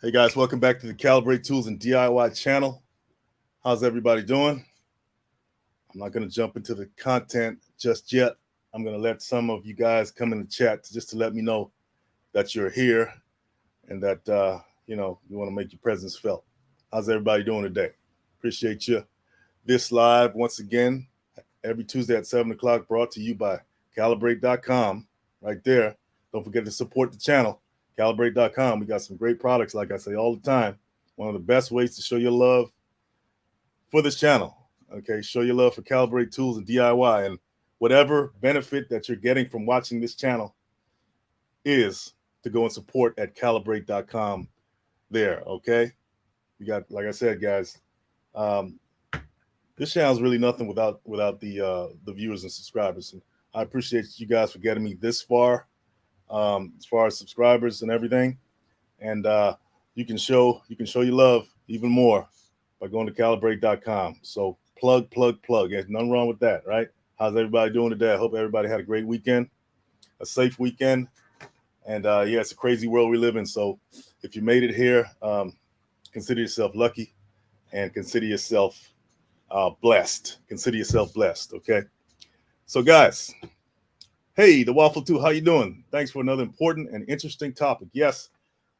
Hey guys, welcome back to the Calibrate Tools and DIY channel. How's everybody doing? I'm not going to jump into the content just yet. I'm going to let some of you guys come in the chat just to let me know that you're here and that you want to make your presence felt. How's everybody doing today? Appreciate you. This live once again every Tuesday at 7 o'clock, brought to you by Calibrate.com. Right there. Don't forget to support the channel. Calibrate.com. We got some great products, like I say all the time. One of the best ways to show your love for this channel. Okay, show your love for Calibrate Tools and DIY, and whatever benefit that you're getting from watching this channel is to go and support at Calibrate.com there. Okay, we got, like I said, guys, this channel is really nothing without the viewers and subscribers. And I appreciate you guys for getting me this far, as far as subscribers and everything. And you can show your love even more by going to Calibrate.com. So plug. There's nothing wrong with that, right? How's everybody doing today? I hope everybody had a great weekend, a safe weekend. And yeah, it's a crazy world we live in. So if you made it here, consider yourself lucky and consider yourself blessed. Consider yourself blessed, okay? So guys, hey, the Waffle 2, how you doing? Thanks for another important and interesting topic. Yes,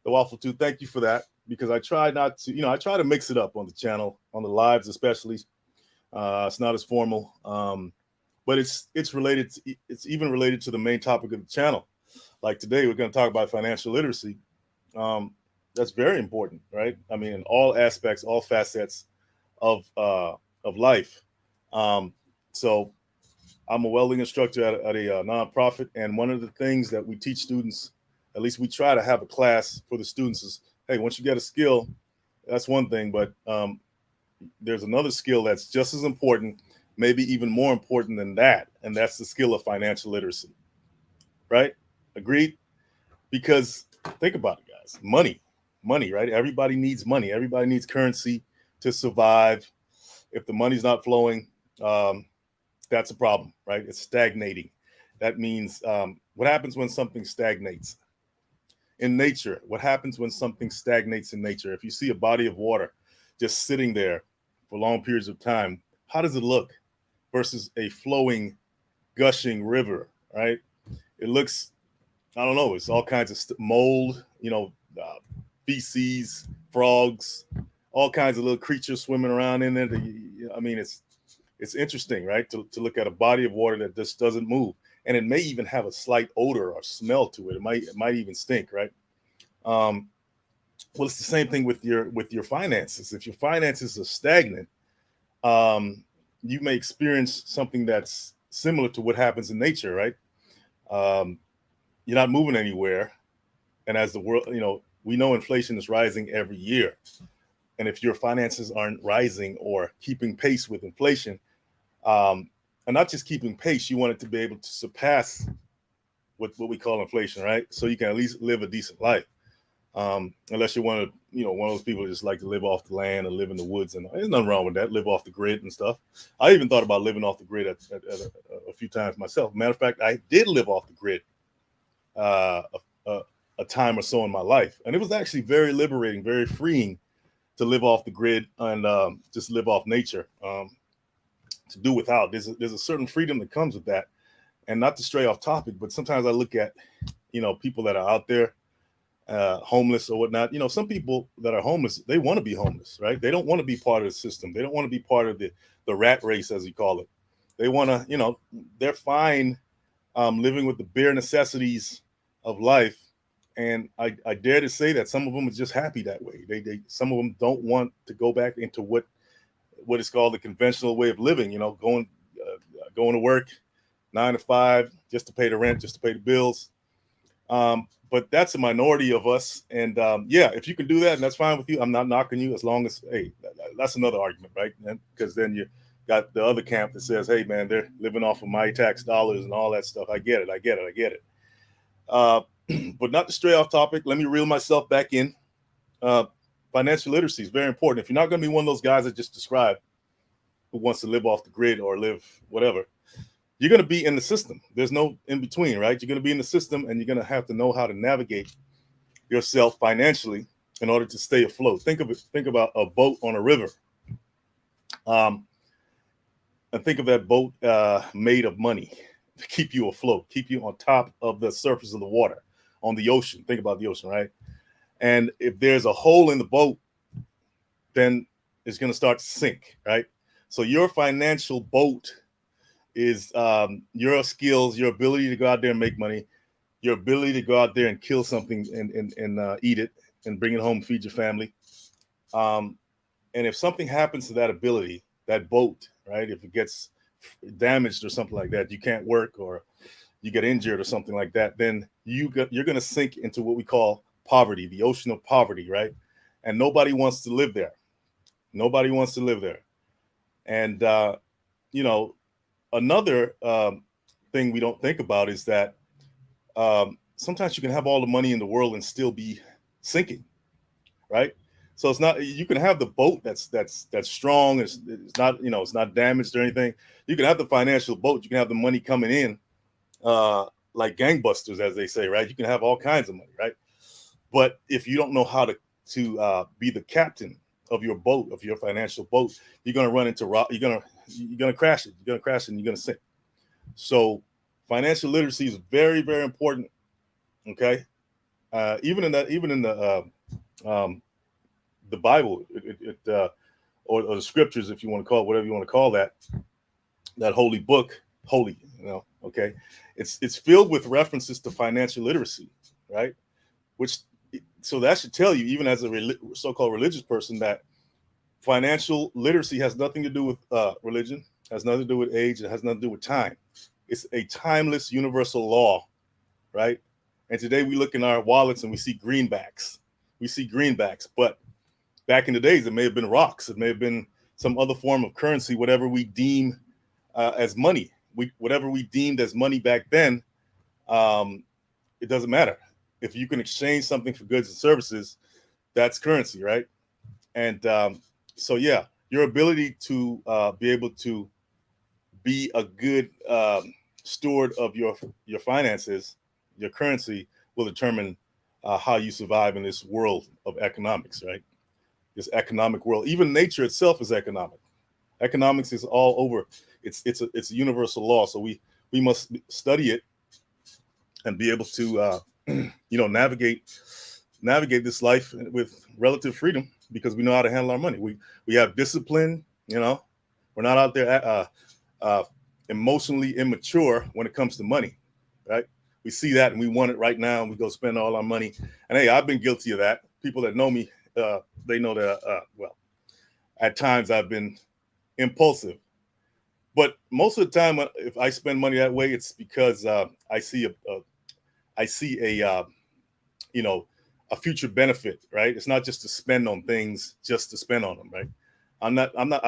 the Waffle 2, thank you for that, because I try not to, I try to mix it up on the channel, on the lives especially. It's not as formal, but it's related. It's even related to the main topic of the channel. Like today, we're going to talk about financial literacy. That's very important, right? I mean, in all aspects, all facets of life. So I'm a welding instructor at a nonprofit, and one of the things that we teach students, at least we try to have a class for the students, is, hey, once you get a skill, that's one thing, but there's another skill that's just as important, maybe even more important than that, and that's the skill of financial literacy, right? Agreed? Because think about it, guys. Money, right? Everybody needs money. Everybody needs currency to survive. If the money's not flowing, that's a problem, right? It's stagnating. That means what happens when something stagnates in nature? What happens when something stagnates in nature? If you see a body of water just sitting there for long periods of time, how does it look versus a flowing, gushing river, right? It looks, I don't know, it's all kinds of mold, feces, frogs, all kinds of little creatures swimming around in it. I mean, it's interesting, right? To look at a body of water that just doesn't move, and it may even have a slight odor or smell to it. It might even stink, right? Well, it's the same thing with your finances. If your finances are stagnant, you may experience something that's similar to what happens in nature, right? You're not moving anywhere, and as the world, we know inflation is rising every year, and if your finances aren't rising or keeping pace with inflation, and not just keeping pace, you want it to be able to surpass what we call inflation, right? So you can at least live a decent life. Unless you're one of those people who just like to live off the land and live in the woods, and there's nothing wrong with that. Live off the grid and stuff. I even thought about living off the grid a few times myself. Matter of fact, I did live off the grid a time or so in my life, and it was actually very liberating, very freeing to live off the grid and just live off nature. To do without. There's a certain freedom that comes with that. And not to stray off topic, but sometimes I look at, people that are out there, homeless or whatnot. Some people that are homeless, they want to be homeless, right? They don't want to be part of the system. They don't want to be part of the rat race, as we call it. They want to, they're fine living with the bare necessities of life. And I dare to say that some of them are just happy that way. Some of them don't want to go back into what is called the conventional way of living, going to work 9 to 5 just to pay the rent, just to pay the bills. But that's a minority of us. And yeah, if you can do that, and that's fine with you, I'm not knocking you, as long as, hey, that's another argument, right? Because then you got the other camp that says, hey, man, they're living off of my tax dollars and all that stuff. I get it. But not to stray off topic, let me reel myself back in. Financial literacy is very important. If you're not going to be one of those guys I just described who wants to live off the grid or live whatever, you're going to be in the system. There's no in between, right? You're going to be in the system, and you're going to have to know how to navigate yourself financially in order to stay afloat. Think about a boat on a river. And think of that boat made of money to keep you afloat, keep you on top of the surface of the water on the ocean. Think about the ocean, right? And if there's a hole in the boat, then it's going to start to sink, right? So your financial boat is your skills, your ability to go out there and make money, your ability to go out there and kill something and eat it and bring it home, feed your family. And if something happens to that ability, that boat, right, if it gets damaged or something like that, you can't work or you get injured or something like that, then you're going to sink into what we call poverty, the ocean of poverty, right? And nobody wants to live there. Nobody wants to live there. And, another thing we don't think about is that sometimes you can have all the money in the world and still be sinking, right? So it's not, you can have the boat that's strong. It's not, it's not damaged or anything. You can have the financial boat. You can have the money coming in like gangbusters, as they say, right? You can have all kinds of money, right? But if you don't know how to be the captain of your boat, of your financial boat, you're going to run into you're going to crash it. You're going to crash it and you're going to sink. So financial literacy is very, very important. Okay. Even in the Bible, or the scriptures, if you want to call it whatever you want to call that holy book, holy, okay. It's filled with references to financial literacy, right? So that should tell you, even as a so-called religious person, that financial literacy has nothing to do with religion, has nothing to do with age, it has nothing to do with time. It's a timeless universal law, right? And today we look in our wallets and we see greenbacks. But back in the days, it may have been rocks. It may have been some other form of currency, whatever we deem as money. Whatever we deemed as money back then, it doesn't matter. If you can exchange something for goods and services, that's currency, right? And so, yeah, your ability to be able to be a good steward of your finances, your currency, will determine how you survive in this world of economics, right? This economic world. Even nature itself is economic. Economics is all over. It's a universal law. So we must study it and be able to navigate this life with relative freedom, because we know how to handle our money. We have discipline. We're not out there emotionally immature when it comes to money, right? We see that and we want it right now, and we go spend all our money. And hey, I've been guilty of that. People that know me, they know that. Well, at times I've been impulsive, but most of the time, if I spend money that way, it's because I see a future benefit, right? It's not just to spend on things just to spend on them, right? I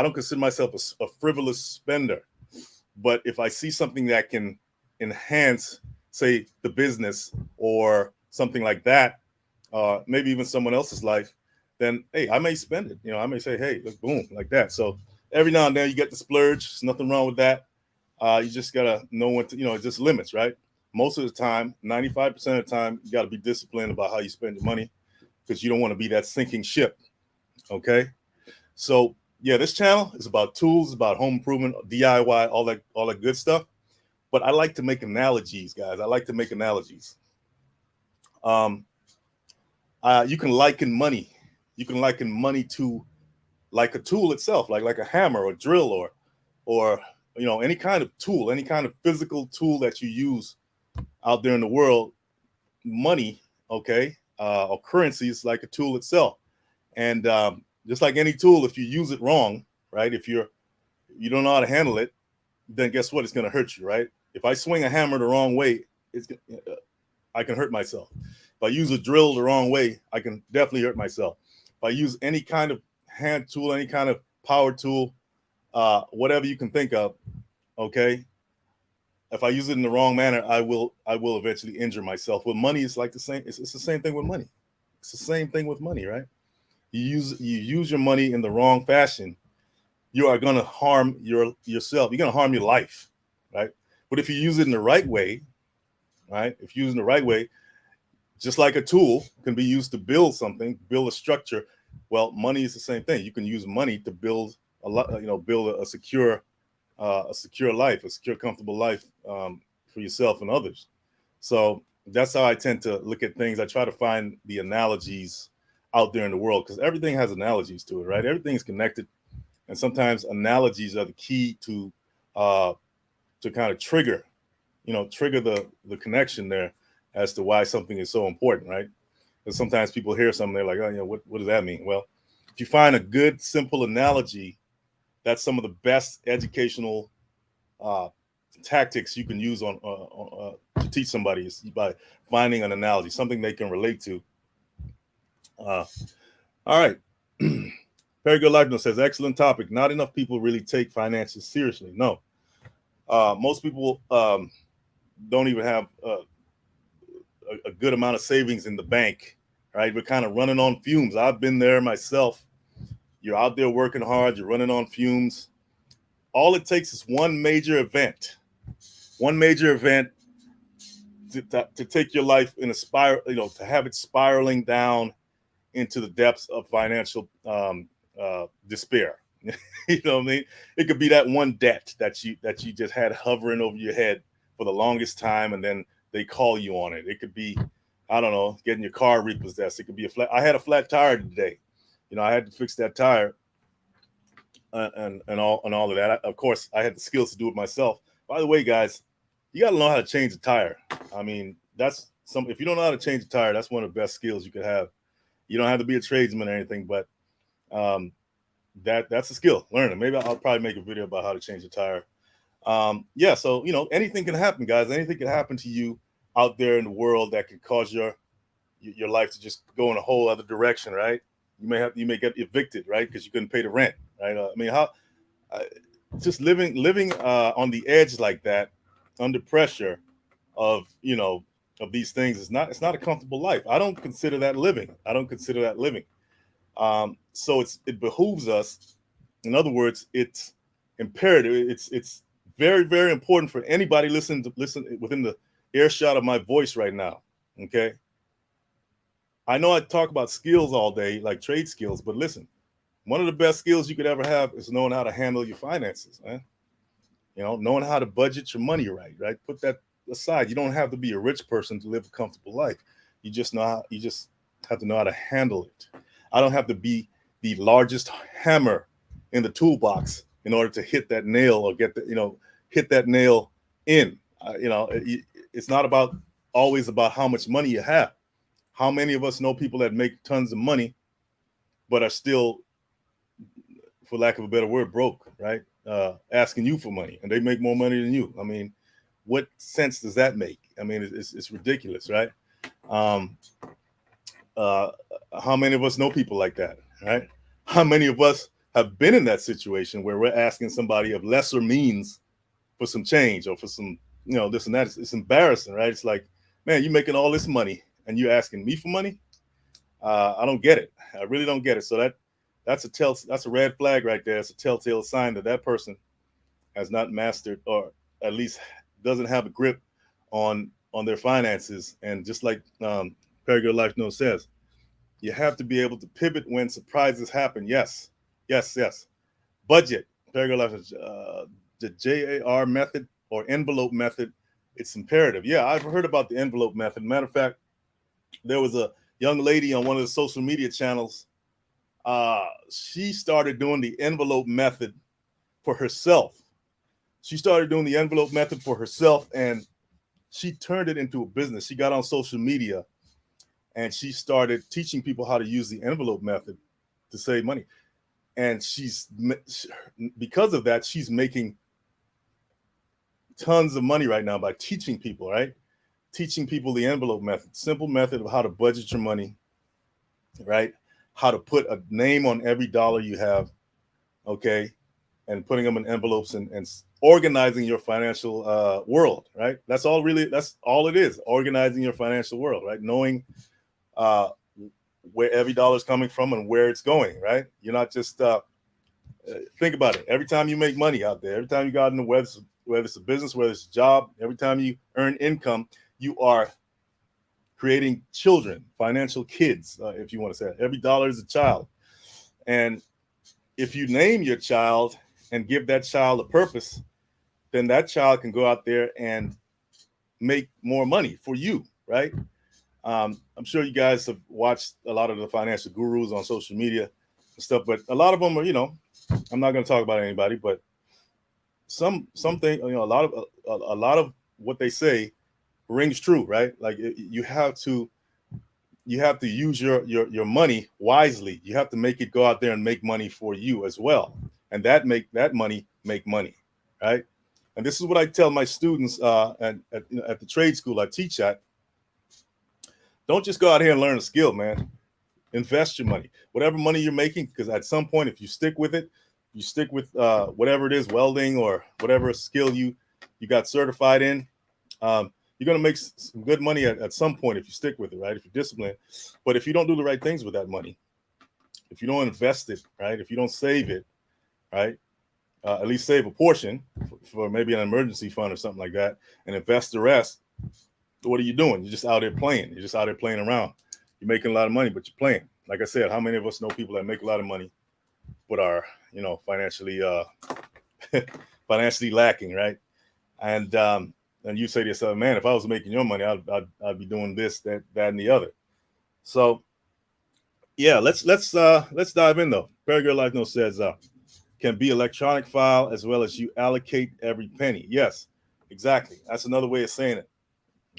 don't consider myself a frivolous spender, but if I see something that can enhance, say, the business or something like that, maybe even someone else's life, then hey, I may spend it. I may say, hey, look, boom, like that. So every now and then you get the splurge. There's nothing wrong with that. You just gotta know when to, it just limits, right? Most of the time, 95% of the time, you got to be disciplined about how you spend your money, because you don't want to be that sinking ship. Okay. So yeah, this channel is about tools, about home improvement, DIY, all that good stuff. But I like to make analogies, guys. I like to make analogies. You can liken money. You can liken money to like a tool itself, like a hammer or drill or any kind of tool, any kind of physical tool that you use out there in the world. Money, okay, or currency is like a tool itself. And just like any tool, if you use it wrong, right, if you don't know how to handle it, then guess what? It's going to hurt you, right? If I swing a hammer the wrong way, I can hurt myself. If I use a drill the wrong way, I can definitely hurt myself. If I use any kind of hand tool, any kind of power tool, whatever you can think of, okay, if I use it in the wrong manner, I will eventually injure myself. With money, it's like the same. It's the same thing with money. It's the same thing with money, right? You use your money in the wrong fashion, you are going to harm yourself. You're going to harm your life, right? But if you use it in the right way, right? If you use it in the right way, just like a tool can be used to build something, build a structure. Well, money is the same thing. You can use money to build a lot, build a secure life, a secure, comfortable life for yourself and others. So that's how I tend to look at things. I try to find the analogies out there in the world, because everything has analogies to it, right? Everything's connected, and sometimes analogies are the key to kind of trigger the connection there as to why something is so important, right? Because sometimes people hear something, they're like, oh, what does that mean? Well, if you find a good, simple analogy, that's some of the best educational tactics you can use to teach somebody, is by finding an analogy, something they can relate to. All right. Very Good Life says, excellent topic. Not enough people really take finances seriously. No. Most people don't even have a good amount of savings in the bank, right? We're kind of running on fumes. I've been there myself. You're out there working hard. You're running on fumes. All it takes is one major event to take your life in a spiral, to have it spiraling down into the depths of financial despair. You know what I mean? It could be that one debt that you just had hovering over your head for the longest time, and then they call you on it. It could be, I don't know, getting your car repossessed. It could be I had a flat tire today. I had to fix that tire, and all of that. Of course, I had the skills to do it myself. By the way, guys, you got to know how to change a tire. I mean, if you don't know how to change a tire, that's one of the best skills you could have. You don't have to be a tradesman or anything, but that's a skill. Learn it. Maybe I'll probably make a video about how to change a tire. Yeah, so anything can happen, guys. Anything can happen to you out there in the world that can cause your life to just go in a whole other direction, right? You may get evicted, right, because you couldn't pay the rent, right? I mean, just living on the edge like that, under pressure of these things, it's not a comfortable life. I don't consider that living. So it behooves us. In other words, it's imperative. It's very, very important for anybody listen within the earshot of my voice right now. Okay. I know I talk about skills all day, like trade skills, but listen, one of the best skills you could ever have is knowing how to handle your finances, man. Knowing how to budget your money right? Put that aside. You don't have to be a rich person to live a comfortable life. You just have to know how to handle it. I don't have to be the largest hammer in the toolbox in order to hit that nail, or hit that nail in. It's not always about how much money you have. How many of us know people that make tons of money, but are still, for lack of a better word, broke, right? Asking you for money, and they make more money than you. I mean, what sense does that make? I mean, it's ridiculous, right? How many of us know people like that, right? How many of us have been in that situation where we're asking somebody of lesser means for some change, or for some, this and that? It's embarrassing, right? It's like, man, you're making all this money and you're asking me for money? I don't get it. I really don't get it. So that's a red flag right there. It's a telltale sign that person has not mastered, or at least doesn't have a grip on their finances. And just like Very Good Life says, you have to be able to pivot when surprises happen. Yes. Budget. Very Good Life, the JAR method or envelope method. It's imperative. Yeah, I've heard about the envelope method. Matter of fact, there was a young lady on one of the social media channels. She started doing the envelope method for herself. And she turned it into a business. She got on social media and she started teaching people how to use the envelope method to save money. And because of that, she's making tons of money right now by teaching people, right? Teaching people the envelope method, simple method of how to budget your money, right? How to put a name on every dollar you have, okay? And putting them in envelopes and organizing your financial world, right? That's all it is, organizing your financial world, right? Knowing where every dollar is coming from and where it's going, right? You're not just, think about it. Every time you make money out there, every time you got in the web, whether it's a business, whether it's a job, every time you earn income, you are creating children, financial kids, if you want to say it. Every dollar is a child. And if you name your child and give that child a purpose, then that child can go out there and make more money for you, right? I'm sure you guys have watched a lot of the financial gurus on social media and stuff, but a lot of them are, I'm not going to talk about anybody, but something, a lot of what they say rings true, right? Like you have to use your money wisely. You have to make it go out there and make money for you as well, and that money make money, right? And this is what I tell my students at the trade school I teach at. Don't just go out here and learn a skill, man. Invest your money, whatever money you're making, because at some point, if you stick with it, you stick with whatever it is, welding or whatever skill you got certified in. You're going to make some good money at some point if you stick with it, right? If you're disciplined. But if you don't do the right things with that money, if you don't invest it, right? If you don't save it, right? At least save a portion for maybe an emergency fund or something like that, and invest the rest. What are you doing? You're just out there playing. You're just out there playing around. You're making a lot of money, but you're playing. Like I said, how many of us know people that make a lot of money but are, financially financially lacking, right? And you say to yourself, man, if I was making your money, I'd be doing this, that, and the other. So, yeah, let's dive in though. Paragraph Life Note says, can be electronic file as well as you allocate every penny. Yes, exactly. That's another way of saying it.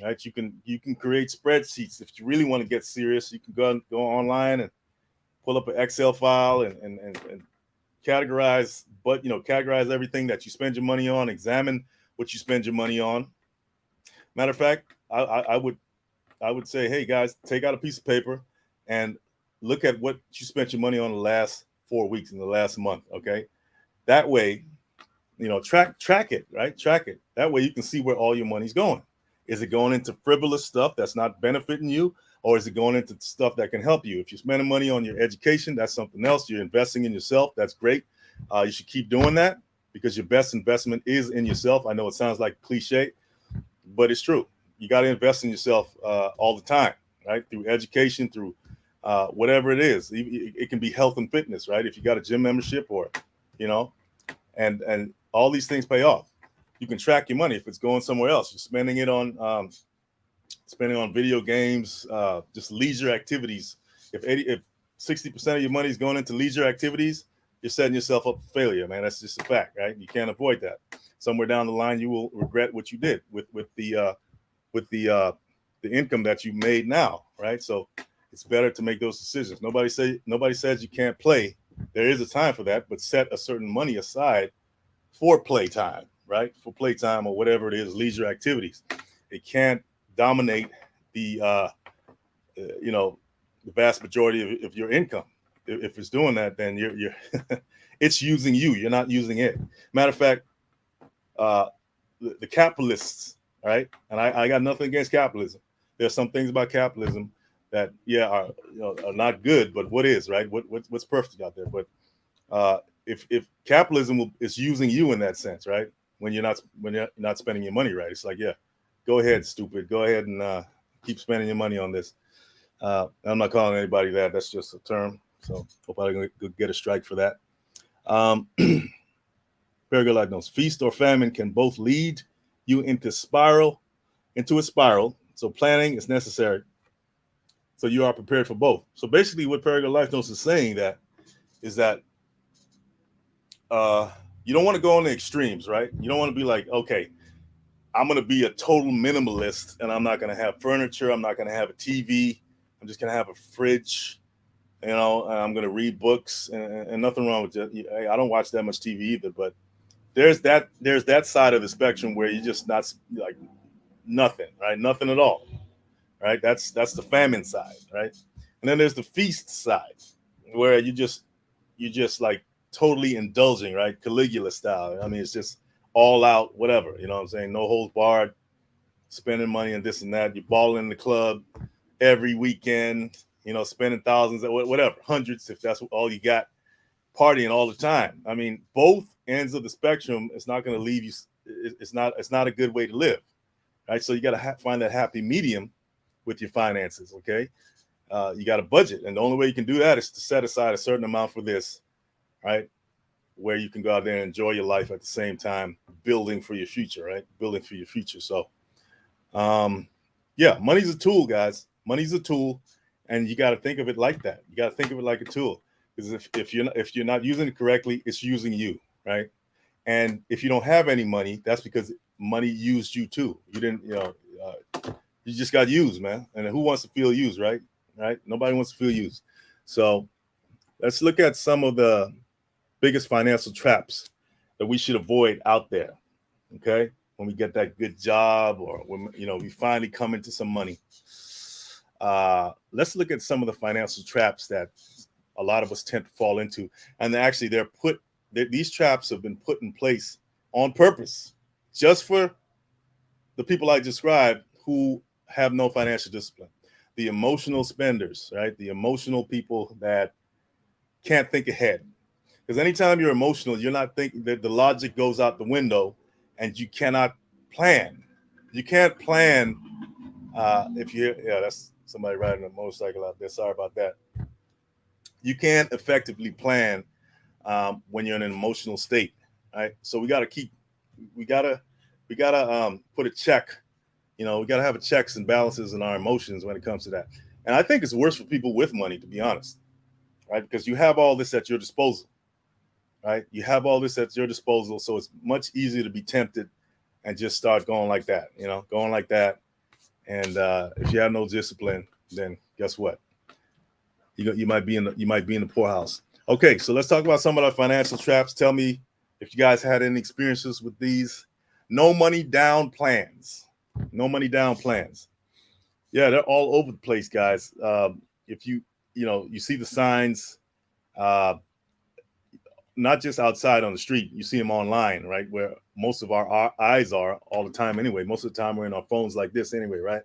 Right? You can create spreadsheets if you really want to get serious. You can go online and pull up an Excel file and categorize, categorize everything that you spend your money on. Examine what you spend your money on. Matter of fact, I would say, hey guys, take out a piece of paper and look at what you spent your money on the last 4 weeks in the last month. Okay, that way, track it, right? Track it. That way you can see where all your money's going. Is it going into frivolous stuff that's not benefiting you, or is it going into stuff that can help you? If you're spending money on your education, that's something else. You're investing in yourself. That's great. You should keep doing that because your best investment is in yourself. I know it sounds like cliche, but it's true. You got to invest in yourself all the time, right? Through education, through whatever it is. It can be health and fitness, right? If you got a gym membership or, and all these things pay off. You can track your money if it's going somewhere else. You're spending it on video games, just leisure activities. If 60% of your money is going into leisure activities, you're setting yourself up for failure, man. That's just a fact, right? You can't avoid that. Somewhere down the line, you will regret what you did with the income that you made now, right? So it's better to make those decisions. Nobody says you can't play. There is a time for that, but set a certain money aside for playtime, right? For playtime or whatever it is, leisure activities. It can't dominate the vast majority of your income. If it's doing that, then you're it's using you. You're not using it. Matter of fact, the capitalists, right? And I got nothing against capitalism. There's some things about capitalism that are not good, but what is, right? What's perfect out there? But if capitalism is using you in that sense, right? When you're not spending your money right, it's like, yeah, go ahead, stupid. Go ahead and keep spending your money on this. I'm not calling anybody that. That's just a term. So hope I don't get a strike for that. Paragraph like those. Feast or famine can both lead you into a spiral. So planning is necessary. So you are prepared for both. So basically what Paragraph Life Notes is saying is that you don't want to go on the extremes, right? You don't want to be like, okay, I'm going to be a total minimalist and I'm not going to have furniture. I'm not going to have a TV. I'm just going to have a fridge, and I'm going to read books and nothing wrong with it. I don't watch that much TV either, but there's that side of the spectrum where you're just not like nothing, right? Nothing at all, right? That's the famine side, right? And then there's the feast side where you just like totally indulging, right? Caligula style. I mean, it's just all out, whatever, you know what I'm saying? No holds barred, spending money and this and that. You're balling in the club every weekend, spending thousands, whatever, hundreds, if that's all you got, partying all the time. I mean, both ends of the spectrum, it's not going to leave you. It's not a good way to live, right? So you got to find that happy medium with your finances. Okay, you got a budget, and the only way you can do that is to set aside a certain amount for this, right? Where you can go out there and enjoy your life at the same time building for your future, right? Building for your future. So, yeah, money's a tool, guys. Money's a tool, and you got to think of it like that. You got to think of it like a tool, because if you're not using it correctly, it's using you, right? And if you don't have any money, that's because money used you too. You didn't, you just got used, man. And who wants to feel used, right? Right? Nobody wants to feel used. So let's look at some of the biggest financial traps that we should avoid out there. Okay, when we get that good job, or when we finally come into some money. Let's look at some of the financial traps that a lot of us tend to fall into, and actually these traps have been put in place on purpose, just for the people I described who have no financial discipline. The emotional spenders, right? The emotional people that can't think ahead. Because anytime you're emotional, you're not thinking, that the logic goes out the window, and you cannot plan. You can't plan that's somebody riding a motorcycle out there. Sorry about that. You can't effectively plan when you're in an emotional state, right? So we gotta put a check. We gotta have a checks and balances in our emotions when it comes to that. And I think it's worse for people with money, to be honest, right? Because you have all this at your disposal, right? You have all this at your disposal, so it's much easier to be tempted and just start going like that, going like that. And if you have no discipline, then guess what? You might be in the poorhouse. Okay, so let's talk about some of the financial traps. Tell me if you guys had any experiences with these. No money down plans. No money down plans. Yeah, they're all over the place, guys. If you see the signs, not just outside on the street, you see them online, right? Where most of our eyes are all the time anyway. Most of the time we're in our phones like this anyway, right?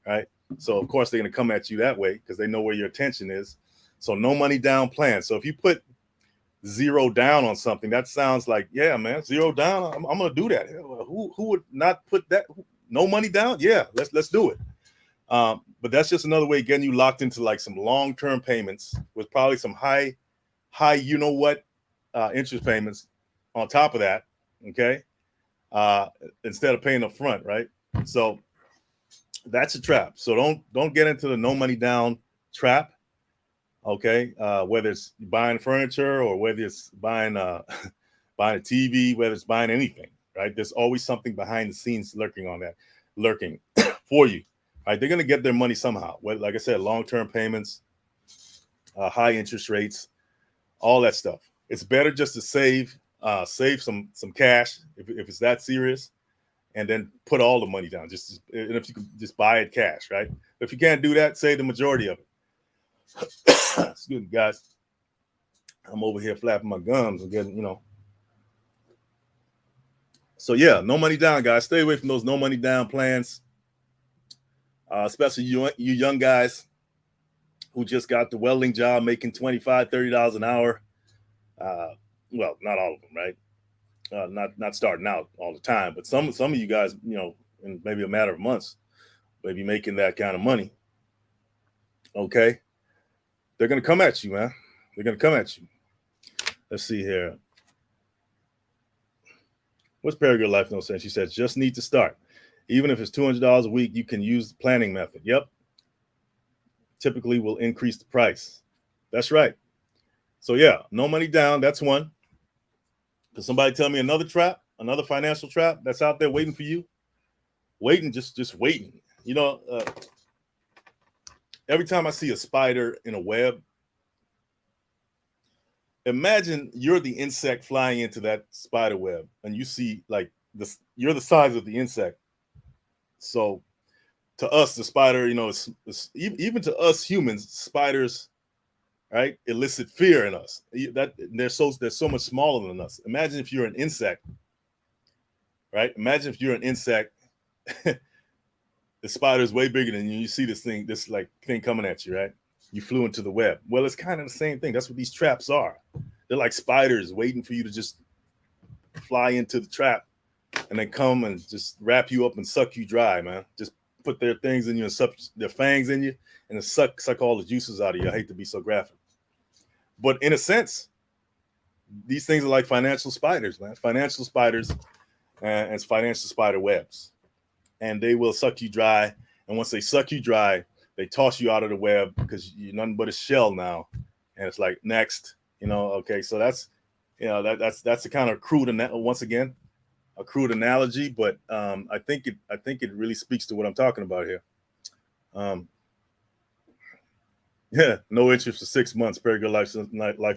Right. So of course they're going to come at you that way because they know where your attention is. So no money down plan. So if you put zero down on something, that sounds like, yeah, man, zero down. I'm going to do that. Who would not put that? No money down? Yeah, let's do it. But that's just another way of getting you locked into like some long-term payments with probably some high, interest payments on top of that. Okay. Instead of paying up front, right? So that's a trap. So don't get into the no money down trap. Okay. Whether it's buying furniture or whether it's buying a TV, whether it's buying anything, right? There's always something behind the scenes lurking for you. Right? They're going to get their money somehow. Like I said, long-term payments, high interest rates, all that stuff. It's better just to save some cash if it's that serious, and then put all the money down. And if you can just buy it cash, right? If you can't do that, save the majority of it. Excuse me, guys. I'm over here flapping my gums and getting, So yeah, no money down, guys. Stay away from those no money down plans. Especially you young guys who just got the welding job making $25, $30 an hour. Well, not all of them, right? Not starting out all the time, but some of you guys, in maybe a matter of months, maybe making that kind of money. Okay. They're going to come at you, man. They're going to come at you. Let's see here. What's Paragraph Life No Sense? She says, just need to start. Even if it's $200 a week, you can use the planning method. Yep. Typically will increase the price. That's right. So yeah, no money down. That's one. Can somebody tell me another trap, another financial trap that's out there waiting for you? Waiting, just waiting. Every time I see a spider in a web, imagine you're the insect flying into that spider web, and you see like this. You're the size of the insect. So to us, the spider, even to us humans, spiders, right, elicit fear in us. That they're so much smaller than us. Imagine if you're an insect, right? Imagine if you're an insect. The spider is way bigger than you. You see this thing coming at you, right? You flew into the web. Well, it's kind of the same thing. That's what these traps are. They're like spiders waiting for you to just fly into the trap and then come and just wrap you up and suck you dry, man. Just put their things in you and suck their fangs in you and suck all the juices out of you. I hate to be so graphic, but in a sense, these things are like financial spiders, man. Financial spiders and it's financial spider webs, and they will suck you dry. And once they suck you dry, they toss you out of the web because you're nothing but a shell now. And it's like next, okay. So that's that's the kind of crude, once again, a crude analogy, but I think it really speaks to what I'm talking about here. Yeah, no interest for 6 months. Period. Life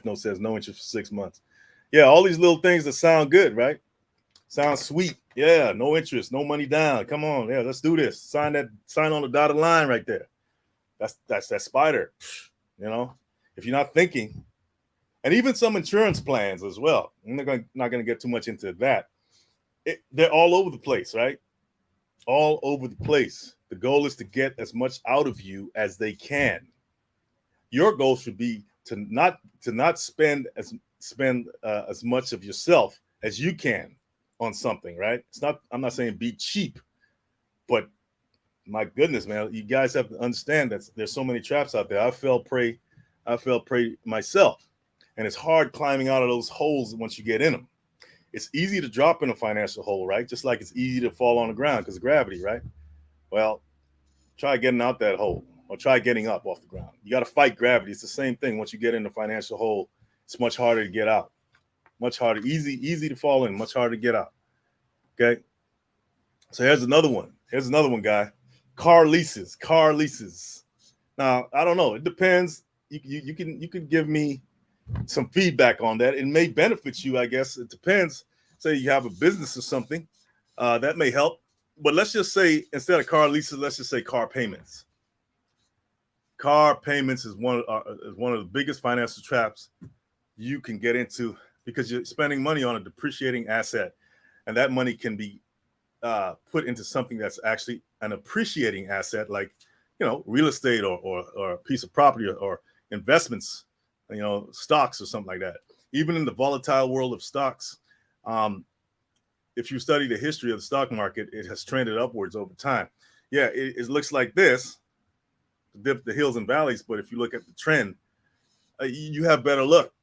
Note says no interest for 6 months. Yeah, all these little things that sound good, right? Sound sweet. Yeah, no interest, no money down. Come on, yeah, let's do this. Sign on the dotted line right there. That's that spider. If you're not thinking, and even some insurance plans as well. I'm not going to get too much into that. They're all over the place, right? All over the place. The goal is to get as much out of you as they can. Your goal should be to not spend as much of yourself as you can on something, right? I'm not saying be cheap, but my goodness, man, you guys have to understand that there's so many traps out there. I fell prey myself, and it's hard climbing out of those holes once you get in them. It's easy to drop in a financial hole, right? Just like it's easy to fall on the ground because of gravity, right? Well, try getting out that hole or try getting up off the ground. You got to fight gravity. It's the same thing. Once you get in the financial hole, it's much harder to get out. Much harder. Easy to fall in, much harder to get out. Okay. So here's another one, guy. Car leases. Now, I don't know. It depends. You can give me some feedback on that. It may benefit you, I guess. It depends. Say you have a business or something, that may help. But let's just say instead of car leases, let's just say car payments. Car payments is one of the biggest financial traps you can get into because you're spending money on a depreciating asset, and that money can be put into something that's actually an appreciating asset, like real estate or a piece of property or investments. Stocks or something like that. Even in the volatile world of stocks, if you study the history of the stock market, it has trended upwards over time. Yeah, it looks like this, the hills and valleys, but if you look at the trend, you have better luck,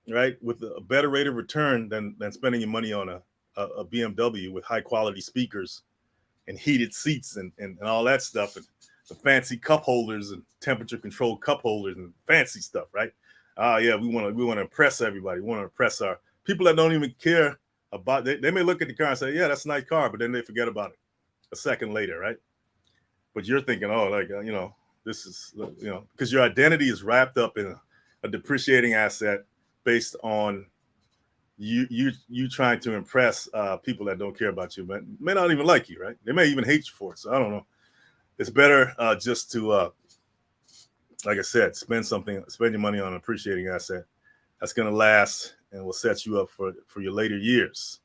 right? With a better rate of return than spending your money on a BMW with high quality speakers and heated seats and all that stuff, and the fancy cup holders and temperature controlled cup holders and fancy stuff, right? Yeah, we want to impress everybody. We want to impress our people that don't even care about. They may look at the car and say, "Yeah, that's a nice car," but then they forget about it a second later, right? But you're thinking, "Oh, like this is because your identity is wrapped up in a depreciating asset based on you trying to impress people that don't care about you, but may not even like you, right? They may even hate you for it. So I don't know. It's better just to like I said, spend your money on an appreciating asset that's going to last and will set you up for your later years,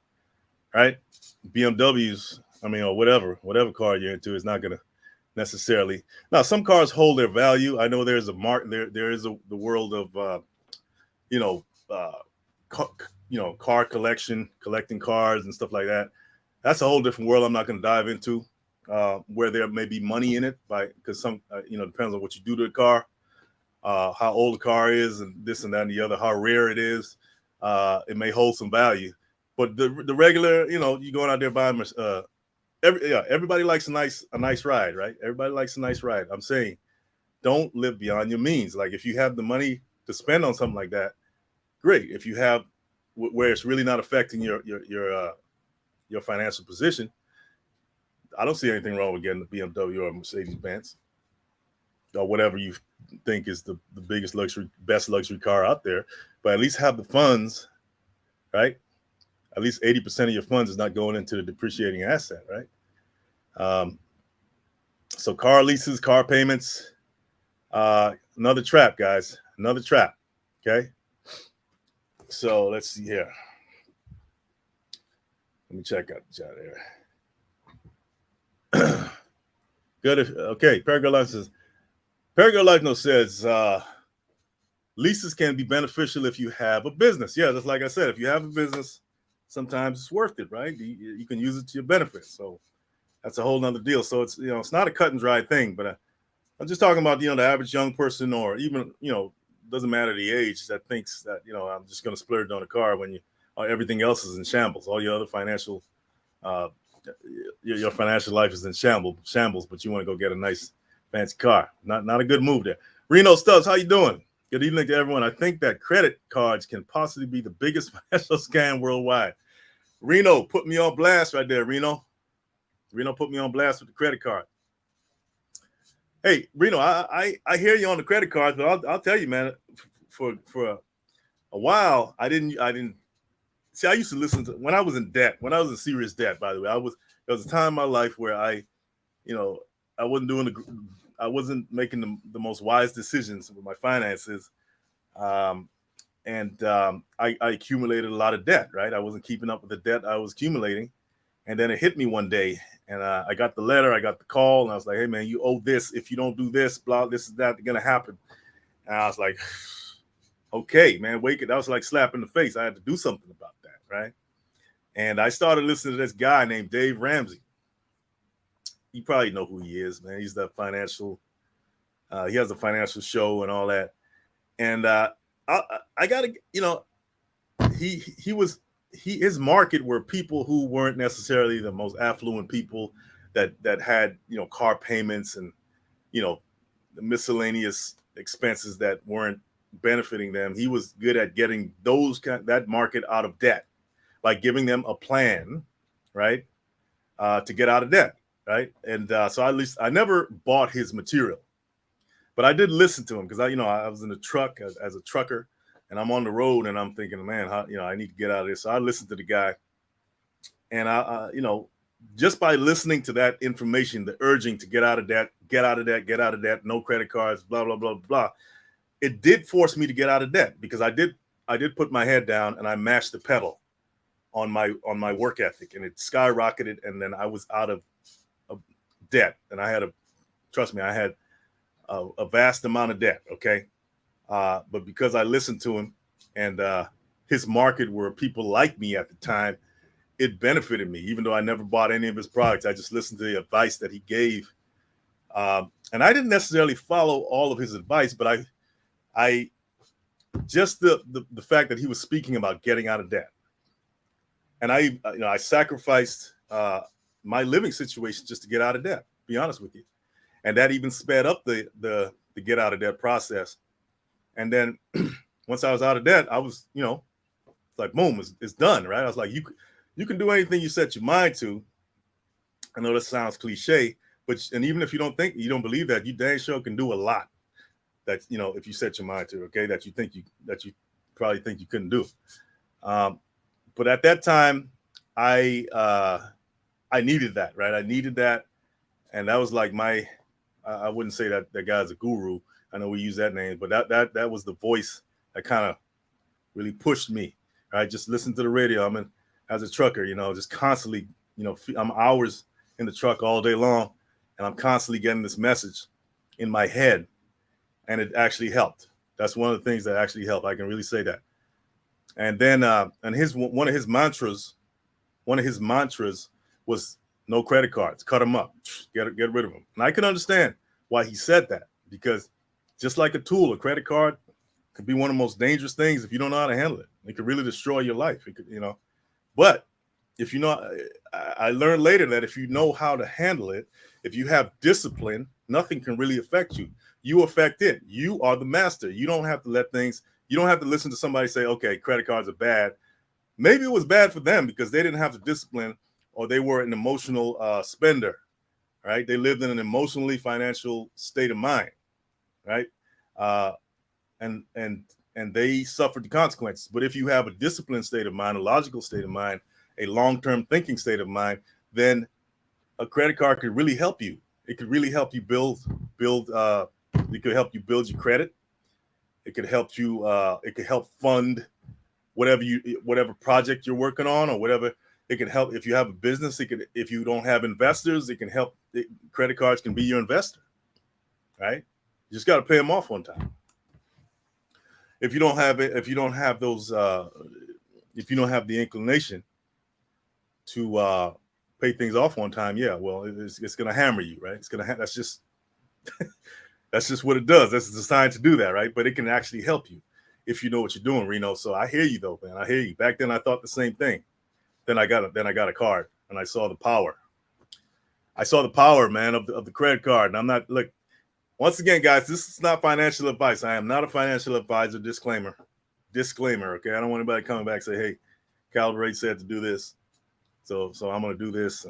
right? BMWs, or whatever car you're into is not going to necessarily. Now, some cars hold their value. I know there's a there is the world of, car collecting cars and stuff like that. That's a whole different world I'm not going to dive into. Where there may be money in it, because some depends on what you do to the car, how old the car is, and this and that and the other, how rare it is. It may hold some value, but the regular, you going out there buying, everybody likes a nice ride, right? Everybody likes a nice ride. I'm saying, don't live beyond your means. Like if you have the money to spend on something like that, great. If you have where it's really not affecting your financial position, I don't see anything wrong with getting a BMW or a Mercedes-Benz or whatever you think is the biggest best luxury car out there. But at least have the funds, right? At least 80% of your funds is not going into the depreciating asset, right? So car leases, car payments, another trap, guys. Another trap. Okay. So let's see here. Let me check out the chat here. Good. Okay. Paragraph Life Note says leases can be beneficial if you have a business. Yeah, just like I said, if you have a business, sometimes it's worth it, right? You can use it to your benefit. So that's a whole nother deal. So it's, it's not a cut and dry thing, but I'm just talking about, the average young person, or even, doesn't matter the age, that thinks that, I'm just going to splurge on a car when everything else is in shambles. All your other financial, uh, your financial life is in shambles, but you want to go get a nice fancy car. Not a good move there. Reno Stubbs, how you doing? Good evening to everyone. I think that credit cards can possibly be the biggest financial scam worldwide. Reno, put me on blast right there, Reno. Reno put me on blast with the credit card. Hey, Reno, I hear you on the credit cards, but I'll tell you, man, for a while, I didn't see. I used to listen to, when I was in debt, when I was in serious debt, by the way, there was a time in my life where I wasn't making the most wise decisions with my finances. And I accumulated a lot of debt, right? I wasn't keeping up with the debt I was accumulating. And then it hit me one day, and I got the letter, I got the call, and I was like, hey, man, you owe this. If you don't do this, blah, this is that, going to happen. And I was like, okay, man, wake it. That was like slap in the face. I had to do something about that, right? And I started listening to this guy named Dave Ramsey. You probably know who he is, man. He's the financial, he has a financial show and all that. And I got to, his market were people who weren't necessarily the most affluent people that had, car payments and, the miscellaneous expenses that weren't benefiting them. He was good at getting that market out of debt, by giving them a plan, right, to get out of debt, right? And so at least I never bought his material, but I did listen to him because I was in the truck as a trucker. And I'm on the road, and I'm thinking, man, I need to get out of this. So I listened to the guy, and I just by listening to that information, the urging to get out of debt, no credit cards, blah blah blah blah, it did force me to get out of debt, because I did put my head down and I mashed the pedal on my work ethic, and it skyrocketed, and then I was out of debt, and I had a vast amount of debt. Okay. But because I listened to him, and his market were people like me at the time, it benefited me. Even though I never bought any of his products, I just listened to the advice that he gave. And I didn't necessarily follow all of his advice, but I just the fact that he was speaking about getting out of debt. And I sacrificed my living situation just to get out of debt, to be honest with you. And that even sped up the get out of debt process. And then once I was out of debt, I was, it's like, boom, it's done, right? I was like, you can do anything you set your mind to. I know this sounds cliche, and even if you don't believe that, you dang sure can do a lot that, if you set your mind to, okay, that you probably think you couldn't do. But at that time, I needed that, right? I needed that. And that was like I wouldn't say that guy's a guru. I know we use that name, but that was the voice that kind of really pushed me. Right, just listen to the radio. As a trucker, just constantly, I'm hours in the truck all day long, and I'm constantly getting this message in my head, and it actually helped. That's one of the things that actually helped. I can really say that. And then, one of his mantras was no credit cards, cut them up, get rid of them. And I can understand why he said that, because just like a tool, a credit card could be one of the most dangerous things if you don't know how to handle it. It could really destroy your life. It could, but if I learned later that if you know how to handle it, if you have discipline, nothing can really affect you. You affect it. You are the master. You don't have to you don't have to listen to somebody say, okay, credit cards are bad. Maybe it was bad for them because they didn't have the discipline, or they were an emotional spender, right? They lived in an emotionally financial state of mind. Right. And they suffered the consequences. But if you have a disciplined state of mind, a logical state of mind, a long-term thinking state of mind, then a credit card could really help you. It could really help you build it could help you build your credit. It could help you, it could help fund whatever project you're working on, or whatever. It can help if you have a business. If you don't have investors, it can help. Credit cards can be your investor, right? You just got to pay them off on time. If you don't have it, if you don't have those, if you don't have the inclination to pay things off on time, yeah, well, it's going to hammer you, right? It's going to that's just that's just what it does. That's designed to do that, right? But it can actually help you if you know what you're doing, Reno. So I hear you though, man. I hear you. Back then I thought the same thing. Then I got a card and I saw the power. I saw the power, man, of the credit card. And I'm not, look, once again, guys, this is not financial advice. I am not a financial advisor. Disclaimer. Okay. I don't want anybody coming back and say, hey, Calibrate said to do this. So I'm going to do this.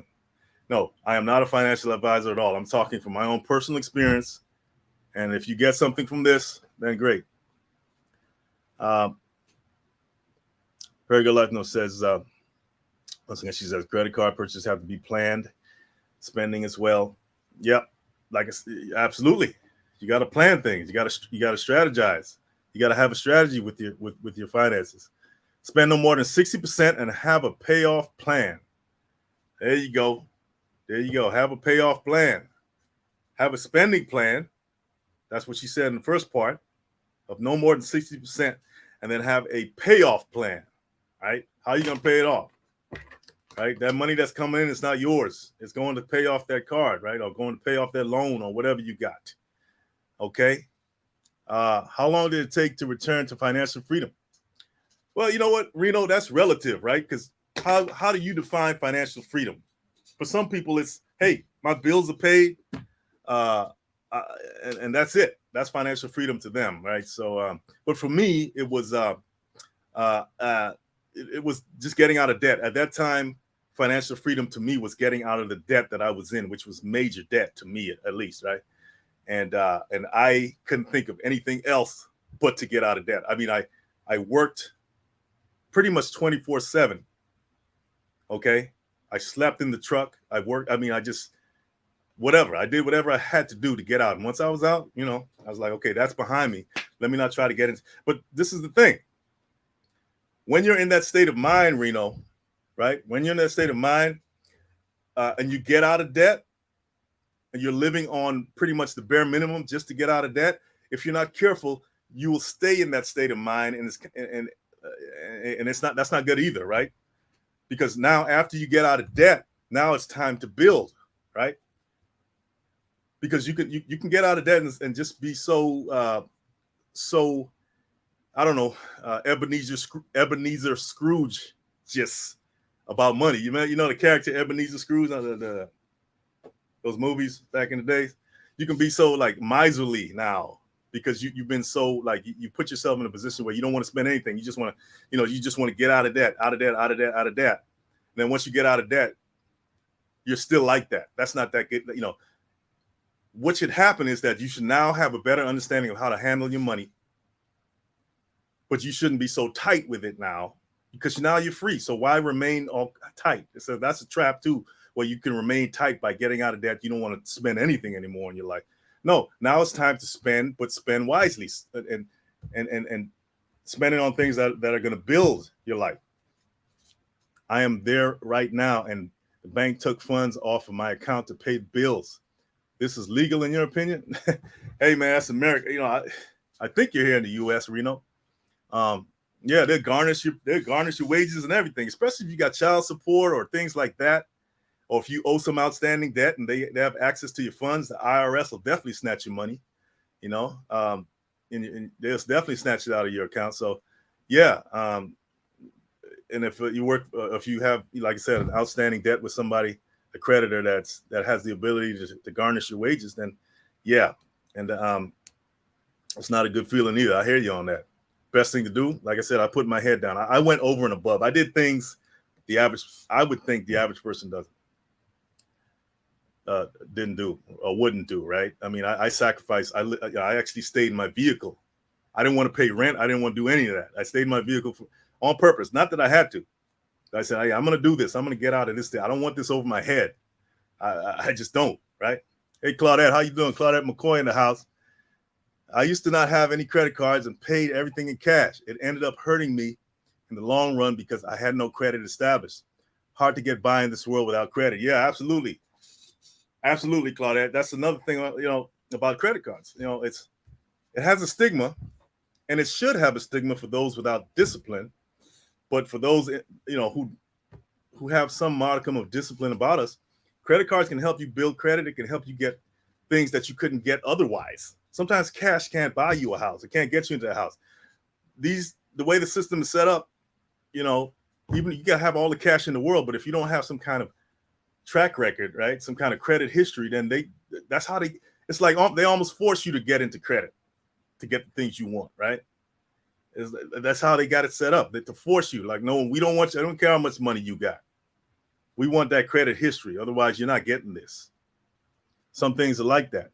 No, I am not a financial advisor at all. I'm talking from my own personal experience. And if you get something from this, then great. Very Good Life Note says, once again, she says credit card purchases have to be planned, spending as well. Yep, absolutely. You got to plan things. You got to strategize. You got to have a strategy with your finances. Spend no more than 60% and have a payoff plan. There you go. Have a payoff plan. Have a spending plan. That's what she said in the first part, of no more than 60%, and then have a payoff plan. Right? How are you gonna pay it off? Right? That money that's coming in, it's not yours. It's going to pay off that card, right? Or going to pay off that loan or whatever you got. Okay. How long did it take to return to financial freedom? Well, you know what, Reno, that's relative, right? Because how do you define financial freedom? For some people, it's, hey, my bills are paid, and that's it. That's financial freedom to them, right? So, but for me, it was it was just getting out of debt. At that time, financial freedom to me was getting out of the debt that I was in, which was major debt to me, at least, right? And I couldn't think of anything else but to get out of debt. I mean, I worked pretty much 24/7. Okay, I slept in the truck. I worked. I mean, I just whatever. I did whatever I had to do to get out. And once I was out, you know, I was like, okay, that's behind me. Let me not try to get in. But this is the thing. When you're in that state of mind, Reno, right? When you're in that state of mind and you get out of debt and you're living on pretty much the bare minimum just to get out of debt, if you're not careful, you will stay in that state of mind, and that's not good either, right? Because now after you get out of debt, now it's time to build, right? Because you can get out of debt and just be so I don't know, Ebenezer Scrooge, just about money. You know the character Ebenezer Scrooge, those movies back in the days. You can be so like miserly now because you've been so like you put yourself in a position where you don't want to spend anything. You just want to get out of debt. And then once you get out of debt, you're still like that. That's not that good. You know, what should happen is that you should now have a better understanding of how to handle your money. But you shouldn't be so tight with it now because now you're free. So why remain all tight? So that's a trap too, where you can remain tight by getting out of debt. You don't want to spend anything anymore in your life. No, now it's time to spend, but spend wisely and spend it on things that are going to build your life. I am there right now, and the bank took funds off of my account to pay bills. This is legal in your opinion? Hey man, that's America. You know, I think you're here in the U.S., Reno. Yeah, they'll garnish your wages and everything, especially if you got child support or things like that, or if you owe some outstanding debt and they have access to your funds. The IRS will definitely snatch your money, you know, and they'll definitely snatch it out of your account. So, yeah, and if you have, like I said, an outstanding debt with somebody, a creditor that has the ability to garnish your wages, then yeah, and it's not a good feeling either. I hear you on that. Best thing to do, like I said, I put my head down. I went over and above. I did things I would think the average person didn't do or wouldn't do, right? I mean, I sacrificed. I actually stayed in my vehicle. I didn't want to pay rent. I didn't want to do any of that. I stayed in my vehicle on purpose. Not that I had to. I said, hey, I'm going to do this. I'm going to get out of this thing. I don't want this over my head. I just don't, right? Hey, Claudette, how you doing? Claudette McCoy in the house. I used to not have any credit cards and paid everything in cash. It ended up hurting me in the long run because I had no credit established. Hard to get by in this world without credit. Yeah, absolutely. Absolutely, Claudette. That's another thing, you know, about credit cards. You know, it has a stigma, and it should have a stigma for those without discipline. But for those, you know, who who have some modicum of discipline about us, credit cards can help you build credit. It can help you get things that you couldn't get otherwise. Sometimes cash can't buy you a house. It can't get you into a house. The way the system is set up, you know, even you gotta have all the cash in the world, but if you don't have some kind of track record, right, some kind of credit history, then that's how it's like they almost force you to get into credit to get the things you want, right? That's how they got it set up, to force you. Like, no, we don't want you. I don't care how much money you got. We want that credit history. Otherwise, you're not getting this. Some things are like that.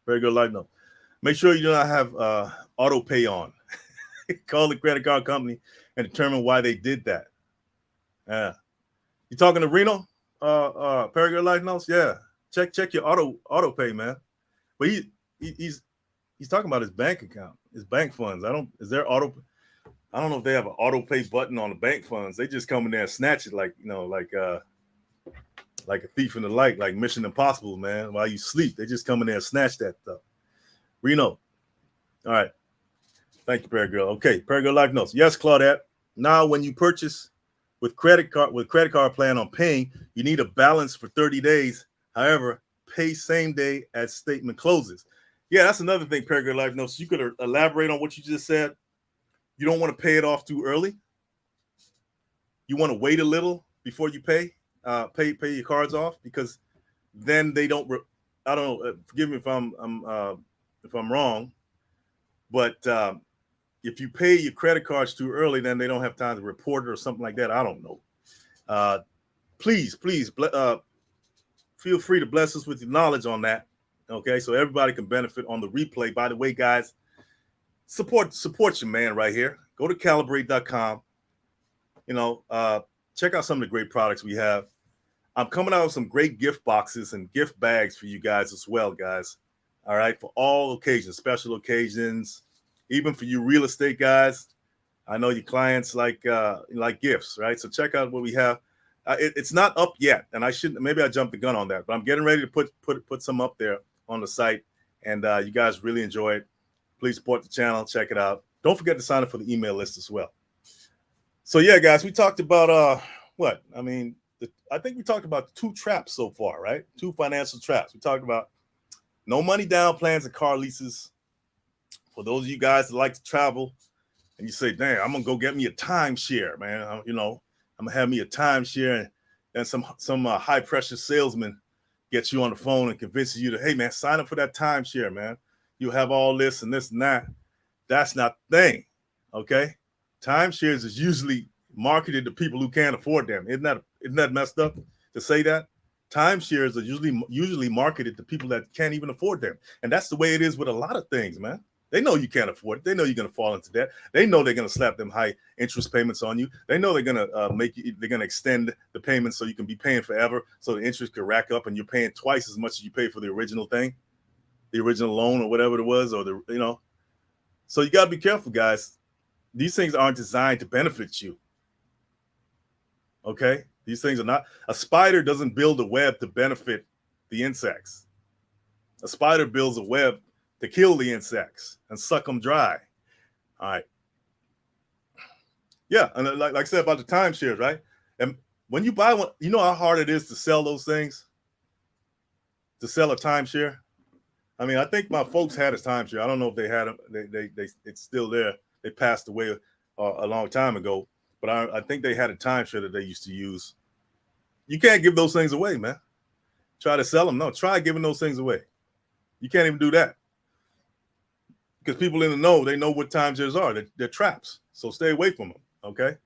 Very good life note. Make sure you do not have auto pay on. Call the credit card company and determine why they did that. Yeah. You talking to Reno? Paragon Life Notes? Yeah. Check your auto pay, man. But he's talking about his bank account, his bank funds. I don't know if they have an auto pay button on the bank funds. They just come in there and snatch it like a thief in the night, like Mission Impossible, man. While you sleep, they just come in there and snatch that stuff. Reno. All right. Thank you, Paragirl. Okay, Paragirl Life Notes. Yes, Claudette. Now, when you purchase with credit card plan on paying, you need a balance for 30 days. However, pay same day as statement closes. Yeah, that's another thing, Paragirl Life Notes. You could elaborate on what you just said. You don't want to pay it off too early. You want to wait a little before you pay your cards off, because then they don't. I don't know. Forgive me if I'm wrong, but if you pay your credit cards too early, then they don't have time to report it or something like that. I don't know. Please, feel free to bless us with your knowledge on that. Okay, so everybody can benefit on the replay. By the way, guys, support your man right here. Go to calibrate.com. Check out some of the great products we have. I'm coming out with some great gift boxes and gift bags for you guys as well, guys. All right, for all occasions, special occasions, even for you real estate guys. I know your clients like gifts, right? So check out what we have. It's not up yet, and maybe I jumped the gun on that, but I'm getting ready to put some up there on the site, and you guys really enjoy it. Please support the channel, check it out. Don't forget to sign up for the email list as well. So yeah, guys, we talked about I think we talked about 2 traps so far, right? 2 financial traps. We talked about no money down plans and car leases. For those of you guys that like to travel and you say, damn, I'm gonna go get me a timeshare, man. I'm gonna have me a timeshare, and some high pressure salesman gets you on the phone and convinces you to, hey man, sign up for that timeshare, man. You'll have all this and this and that. That's not the thing. Okay. Timeshares is usually marketed to people who can't afford them. Isn't that messed up to say that? Timeshares are usually marketed to people that can't even afford them. And that's the way it is with a lot of things, man. They know you can't afford it. They know you're going to fall into debt. They know they're going to slap them high interest payments on you. They know they're going to they're going to extend the payments so you can be paying forever, so the interest could rack up and you're paying twice as much as you pay for the original thing, the original loan or whatever it was, or So you got to be careful, guys. These things aren't designed to benefit you. Okay? These things are not. A spider doesn't build a web to benefit the insects. A spider builds a web to kill the insects and suck them dry. All right. Yeah, and like I said about the timeshares, right? And when you buy one, you know how hard it is to sell those things? To sell a timeshare? I mean, I think my folks had a timeshare. I don't know if they had them. It's still there. They passed away a long time ago. But I think they had a timeshare that they used to use. You can't give those things away, man. Try to sell them. No, try giving those things away. You can't even do that. Because people in the know, they know what timeshares are. They're traps. So stay away from them, okay?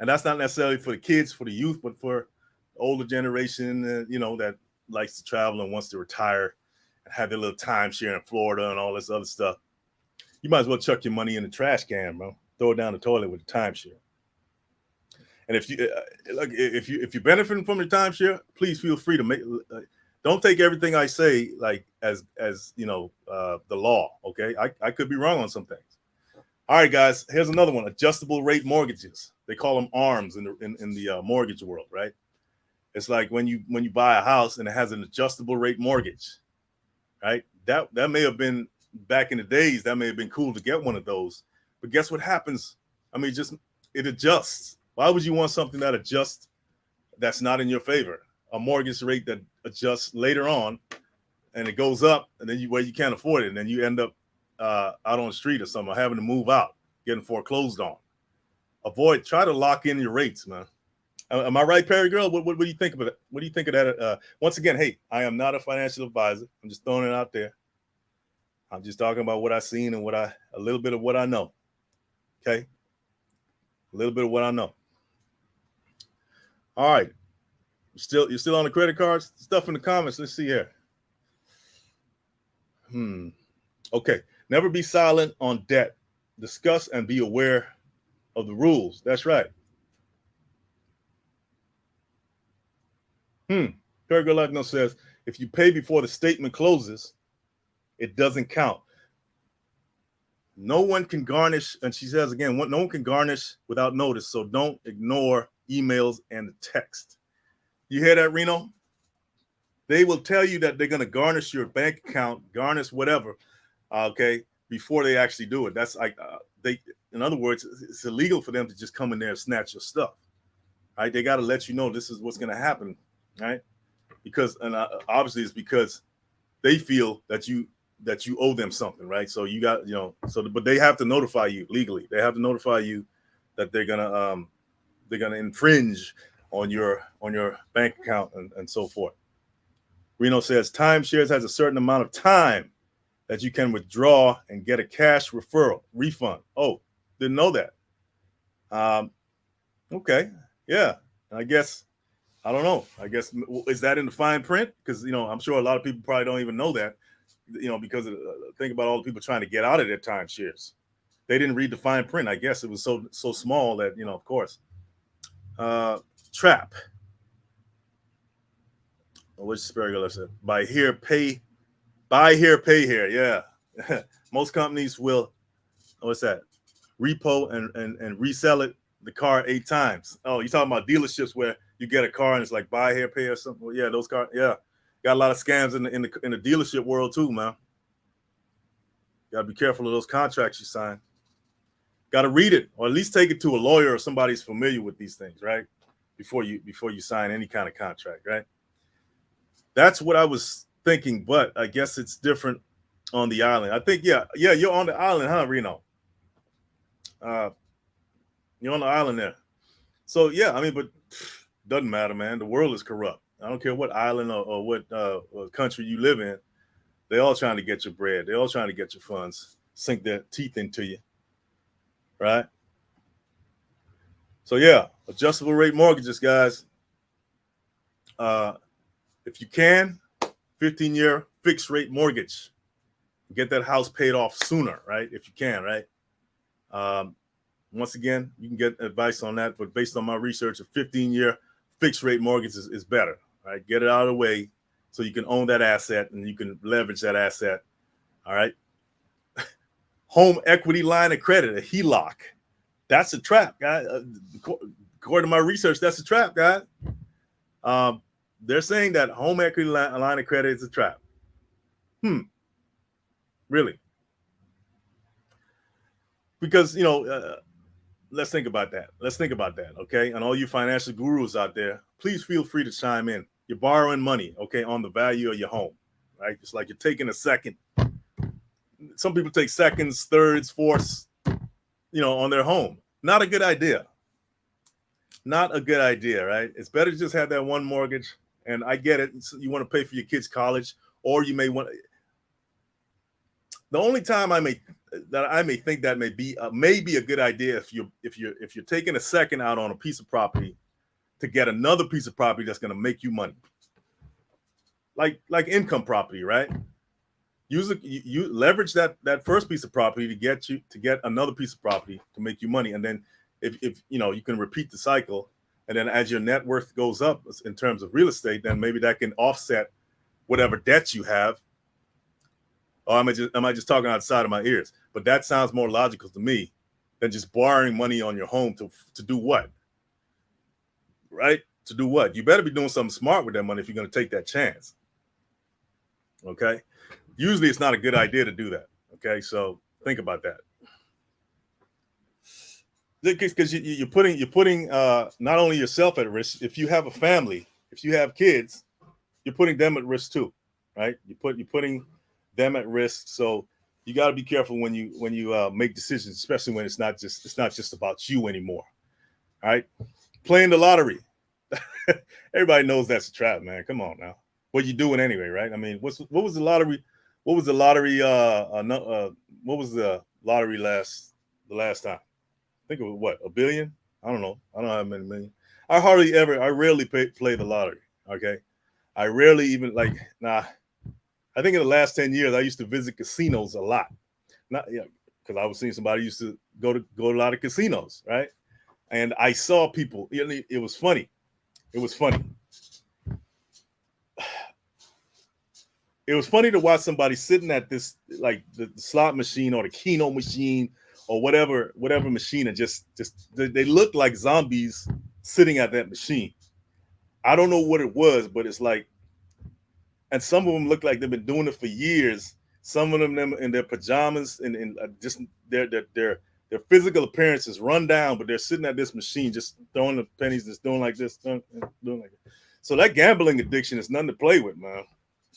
And that's not necessarily for the kids, for the youth, but for the older generation, that likes to travel and wants to retire and have their little timeshare in Florida and all this other stuff. You might as well chuck your money in the trash can, bro. Throw it down the toilet with the timeshare. And if you're benefiting from the timeshare, please feel free to make. Don't take everything I say like as the law. Okay, I could be wrong on some things. All right, guys. Here's another one: adjustable rate mortgages. They call them ARMs in the mortgage world, right? It's like when you buy a house and it has an adjustable rate mortgage, right? That may have been back in the days. That may have been cool to get one of those. But guess what happens? I mean, just it adjusts. Why would you want something that adjusts that's not in your favor? A mortgage rate that adjusts later on, and it goes up, and then you can't afford it, and then you end up out on the street or something, or having to move out, getting foreclosed on. Try to lock in your rates, man. Am I right, Perry Girl? What do you think of it? What do you think of that? Once again, hey, I am not a financial advisor. I'm just throwing it out there. I'm just talking about what I've seen and a little bit of what I know. Okay, a little bit of what I know. All right, you're still on the credit cards stuff in the comments. Let's see here. Okay, never be silent on debt. Discuss and be aware of the rules. That's right. Perry Girl says, if you pay before the statement closes, it doesn't count. No one can garnish, and she says again, no one can garnish without notice, so don't ignore emails and the text. You hear that, Reno? They will tell you that they're going to garnish your bank account, garnish whatever, okay, before they actually do it. That's like in other words, it's illegal for them to just come in there and snatch your stuff, right? They got to let you know this is what's going to happen, right? Because, and obviously it's because they feel that you owe them something, right? So you got, but they have to notify you legally. They have to notify you that they're gonna infringe on your bank account and so forth. Reno says timeshares has a certain amount of time that you can withdraw and get a cash refund. Oh, didn't know that. Okay, yeah, I guess. I don't know. I guess, is that in the fine print? Because, I'm sure a lot of people probably don't even know that, because think about all the people trying to get out of their timeshares. They didn't read the fine print. I guess it was so small that, of course. Trap. Which Sparrow said, buy here, pay here. Yeah. Most companies will, what's that? Repo and resell the car 8 times. Oh, you're talking about dealerships where you get a car and it's like buy here, pay or something. Well, yeah, those cars. Yeah, got a lot of scams in the dealership world too, man. Got to be careful of those contracts you sign. Got to read it, or at least take it to a lawyer or somebody who's familiar with these things, right? Before you sign any kind of contract, right? That's what I was thinking, but I guess it's different on the island. I think, yeah, you're on the island, huh, Reno? You're on the island there. So, yeah, I mean, but doesn't matter, man. The world is corrupt. I don't care what island or what country you live in. They're all trying to get your bread. They're all trying to get your funds, sink their teeth into you, right? So, yeah, adjustable rate mortgages, guys. If you can, 15-year fixed rate mortgage. Get that house paid off sooner, right? If you can, right? Once again, you can get advice on that, but based on my research, a 15-year fixed rate mortgage is better, right? Get it out of the way so you can own that asset and you can leverage that asset, all right? Home equity line of credit, a HELOC. That's a trap, guys. According to my research, that's a trap, guys. They're saying that home equity line of credit is a trap. Really? Because, let's think about that. Okay? And all you financial gurus out there, please feel free to chime in. You're borrowing money, okay, on the value of your home, right? It's like you're taking a second. Some people take seconds, thirds, fourths, on their home. Not a good idea. Not a good idea, right? It's better to just have that one mortgage. And I get it. You want to pay for your kids' college, or you may want. The only time I may think that may be a good idea if you're taking a second out on a piece of property to get another piece of property that's going to make you money, like income property, right? You leverage that first piece of property to get another piece of property to make you money, and then if you can repeat the cycle, and then as your net worth goes up in terms of real estate, then maybe that can offset whatever debt you have. Or am I just talking outside of my ears? But that sounds more logical to me than just borrowing money on your home to do what? Right? To do what? You better be doing something smart with that money if you're going to take that chance. Okay? Usually it's not a good idea to do that. Okay? So think about that. Because you're putting not only yourself at risk. If you have a family, if you have kids, you're putting them at risk too, right? You're putting them at risk. So you got to be careful when you make decisions, especially when it's not just about you anymore. All right, playing the lottery. Everybody knows that's a trap, man. Come on now. What you doing anyway, right? I mean, what was the lottery? What was the lottery? What was the lottery the last time? I think it was what, a billion? I don't know. I don't have many million. I rarely play the lottery. Okay, I rarely even like. Nah, I think in the last 10 years, I used to visit casinos a lot. Not because I was seeing somebody used to go to a lot of casinos, right? And I saw people. It was funny. It was funny. It was funny to watch somebody sitting at this, like the slot machine or the Keno machine or whatever machine, and just they looked like zombies sitting at that machine. I don't know what it was, but it's like, and some of them look like they've been doing it for years. Some of them in their pajamas and just their physical appearance is run down, but they're sitting at this machine just throwing the pennies, just doing like this, doing like that. So that gambling addiction is nothing to play with, man.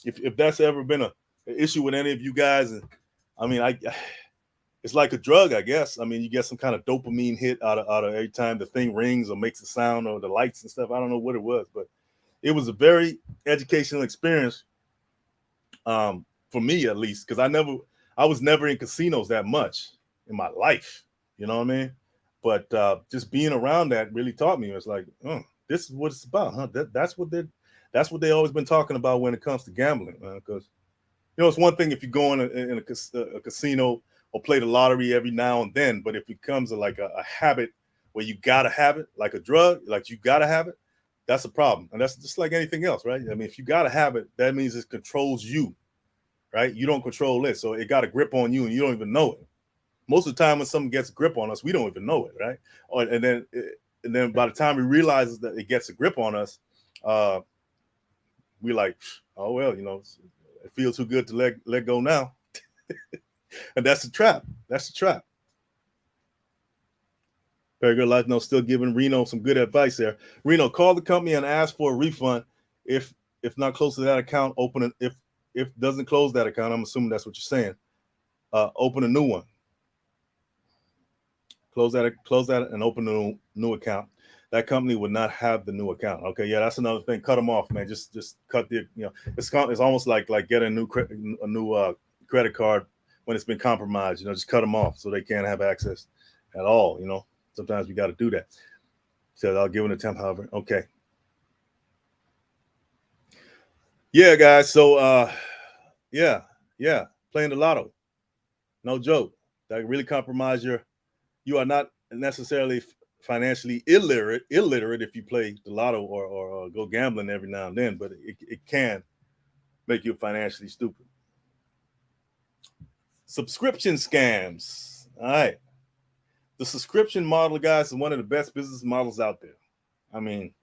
If that's ever been an issue with any of you guys, and I mean, it's like a drug, I guess. I mean, you get some kind of dopamine hit out of every time the thing rings or makes a sound or the lights and stuff. I don't know what it was, but it was a very educational experience, for me at least, because I was never in casinos that much in my life. You know what I mean? But just being around that really taught me. It's like, oh, this is what it's about, huh? That's what they always been talking about when it comes to gambling, man. Because it's one thing if you go in a casino or play the lottery every now and then, but if it becomes like a habit where you gotta have it, like a drug, like you gotta have it, that's a problem. And that's just like anything else, right? I mean, if you gotta have it, that means it controls you, right? You don't control it, so it got a grip on you, and you don't even know it. Most of the time, when something gets a grip on us, we don't even know it, right? And then by the time we realize that it gets a grip on us, we like, oh well, it feels too good to let go now. And that's the trap. That's the trap. Very good life. No, still giving Reno some good advice there. Reno, call the company and ask for a refund. If not close to that account, open it. If doesn't close that account, I'm assuming that's what you're saying. Open a new one. Close that and open a new account. That company would not have the new account. Okay, yeah, that's another thing. Cut them off, man. Just cut the. It's almost like getting a new credit card when it's been compromised. Just cut them off so they can't have access at all. Sometimes we got to do that. So I'll give an attempt, however. Okay. Yeah, guys. So yeah, playing the lotto, no joke. That really compromise you are not necessarily financially illiterate if you play the lotto or go gambling every now and then, but it can make you financially stupid. Subscription scams. All right. The subscription model, guys, is one of the best business models out there. I mean,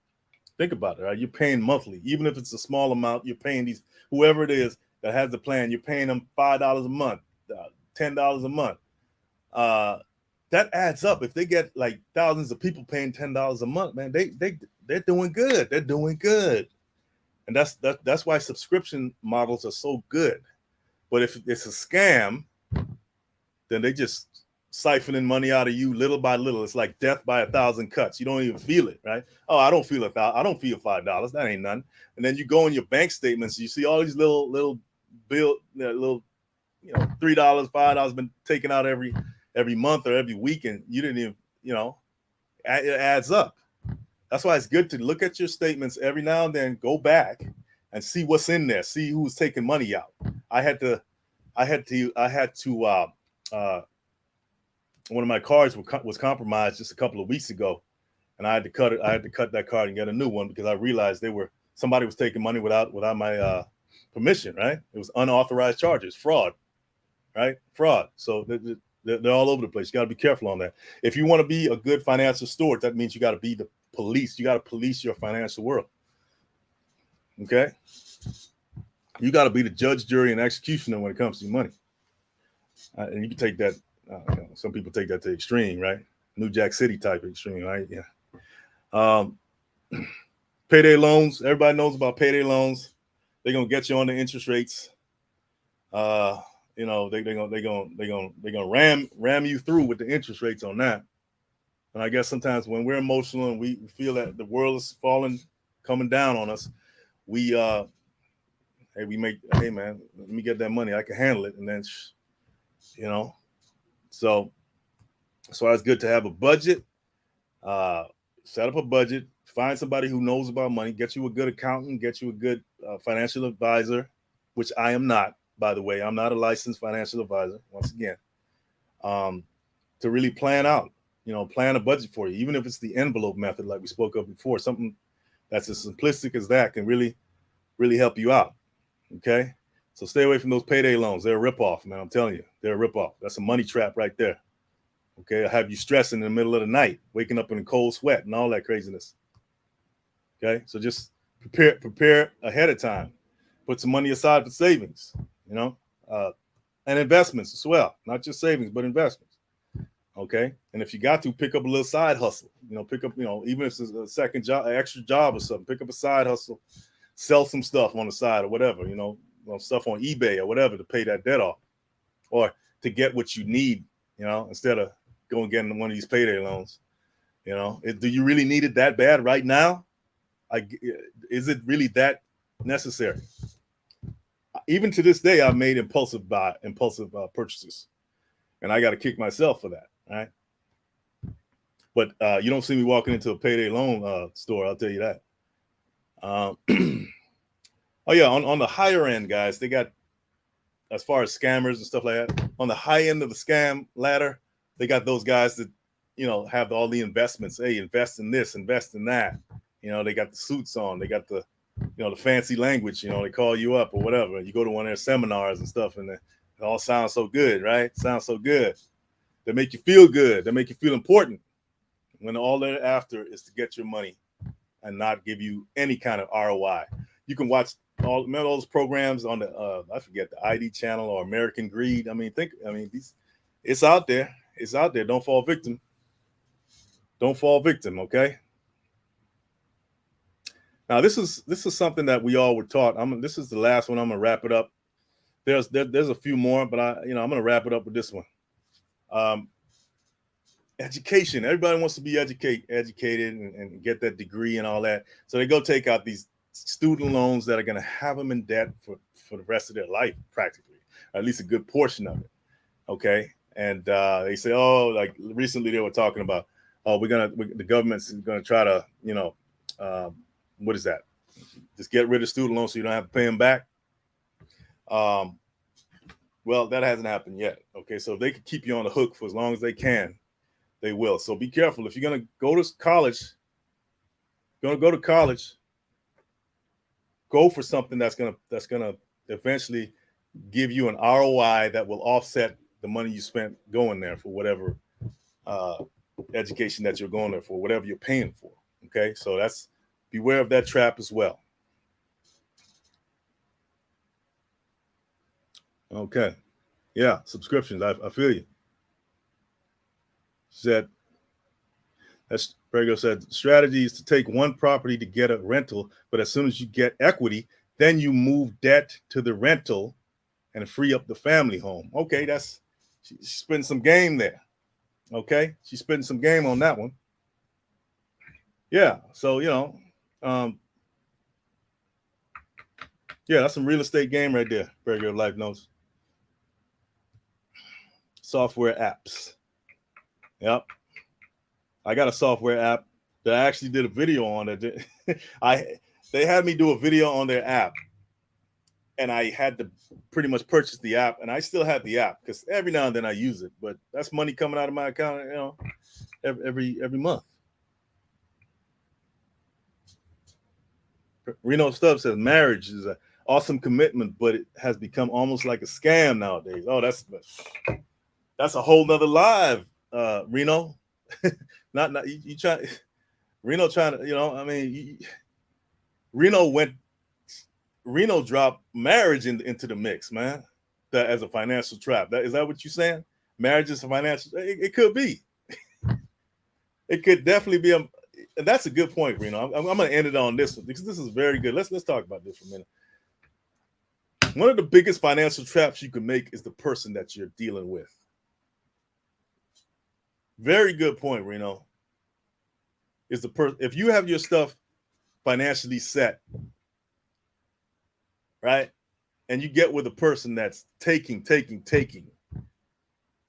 think about it. Right? You're paying monthly, even if it's a small amount. You're paying whoever it is that has the plan. You're paying them $5 a month, $10 a month. That adds up. If they get like thousands of people paying $10 a month, man, they're doing good. They're doing good, and that's why subscription models are so good. But if it's a scam, then they just siphoning money out of you little by little. It's like death by 1,000 cuts. You don't even feel it, right? Oh, I don't feel I don't feel $5. That ain't nothing. And then you go in your bank statements, you see all these little bill, little $3, $5 been taken out every month or every week, and you didn't even, it adds up. That's why it's good to look at your statements every now and then, go back and see what's in there, see who's taking money out. I had to one of my cards was compromised just a couple of weeks ago, and I had to cut it. I had to cut that card and get a new one because I realized somebody was taking money without my permission. Right? It was unauthorized charges, fraud. Right? Fraud. So they're all over the place. You got to be careful on that. If you want to be a good financial steward, that means you got to be the police. You got to police your financial world. Okay? You got to be the judge, jury, and executioner when it comes to your money. And you can take that. Some people take that to the extreme, right? New Jack City type extreme, right? Yeah. Payday loans. Everybody knows about payday loans. They're gonna get you on the interest rates. You know, they're gonna ram you through with the interest rates on that. And I guess sometimes when we're emotional and we feel that the world is coming down on us, we hey man, let me get that money. I can handle it. And then, you know, so it's good to have a budget. Set up a budget. Find somebody who knows about money. Get you a good accountant. Get you a good financial advisor, which I am not, by the way. I'm not a licensed financial advisor. Once again, to really plan out, plan a budget for you, even if it's the envelope method, like we spoke of before. Something that's as simplistic as that can really, really help you out. Okay, so stay away from those payday loans. They're a ripoff, man. I'm telling you, they're a ripoff. That's a money trap right there. Okay, I'll have you stressing in the middle of the night, waking up in a cold sweat and all that craziness. Okay, so just prepare ahead of time. Put some money aside for savings, and investments as well. Not just savings, but investments. Okay, and if you got to, pick up a little side hustle. Pick up, even if it's a second job, an extra job or something. Pick up a side hustle, sell some stuff on the side or whatever. Stuff on eBay or whatever to pay that debt off, or to get what you need. Instead of going getting one of these payday loans. Do you really need it that bad right now? Is it really that necessary? Even to this day, I've made impulsive purchases, and I got to kick myself for that. Right? But you don't see me walking into a payday loan store. I'll tell you that. Oh yeah, on the higher end, guys, they got, as far as scammers and stuff like that, on the high end of the scam ladder, they got those guys that, have all the investments. Hey, invest in this, invest in that. They got the suits on. They got the, the fancy language. They call you up or whatever. You go to one of their seminars and stuff, and it all sounds so good, right? Sounds so good. They make you feel good. They make you feel important. When all they're after is to get your money and not give you any kind of ROI. You can watch all those programs on the I forget, the ID channel or American Greed. It's out there. It's out there. Don't fall victim. Don't fall victim. Okay. Now this is something that we all were taught. This is the last one. I'm gonna wrap it up. There's a few more, but I'm gonna wrap it up with this one. Education. Everybody wants to be educated and get that degree and all that. So they go take out these student loans that are going to have them in debt for the rest of their life, practically, or at least a good portion of it. Okay. And they say, oh, like recently they were talking about, oh, the government's going to try to, what is that? Just get rid of student loans so you don't have to pay them back. Well, that hasn't happened yet. Okay. So if they could keep you on the hook for as long as they can, they will. So be careful. If you're going to go to college, go for something that's gonna eventually give you an ROI that will offset the money you spent going there for whatever education that you're going there for, whatever you're paying for. Okay, so beware of that trap as well. Okay, yeah, subscriptions. I feel you. Virgo said, strategy is to take one property to get a rental, but as soon as you get equity, then you move debt to the rental and free up the family home. Okay, she's spending some game there. Okay, she's spending some game on that one. Yeah, so yeah, that's some real estate game right there. Virgo Life knows. Software apps. Yep. I got a software app that I actually did a video on it. They had me do a video on their app, and I had to pretty much purchase the app, and I still have the app because every now and then I use it, but that's money coming out of my account, every month. Reno Stubbs says marriage is an awesome commitment, but it has become almost like a scam nowadays. Oh, that's a whole nother live, Reno. Not you try, Reno trying to, Reno dropped marriage into the mix, man. That as a financial trap. Is that what you're saying? Marriage is a financial. It could be. It could definitely be and that's a good point, Reno. I'm going to end it on this one because this is very good. Let's talk about this for a minute. One of the biggest financial traps you can make is the person that you're dealing with. Very good point, Reno. Is if you have your stuff financially set, right, and you get with a person that's taking,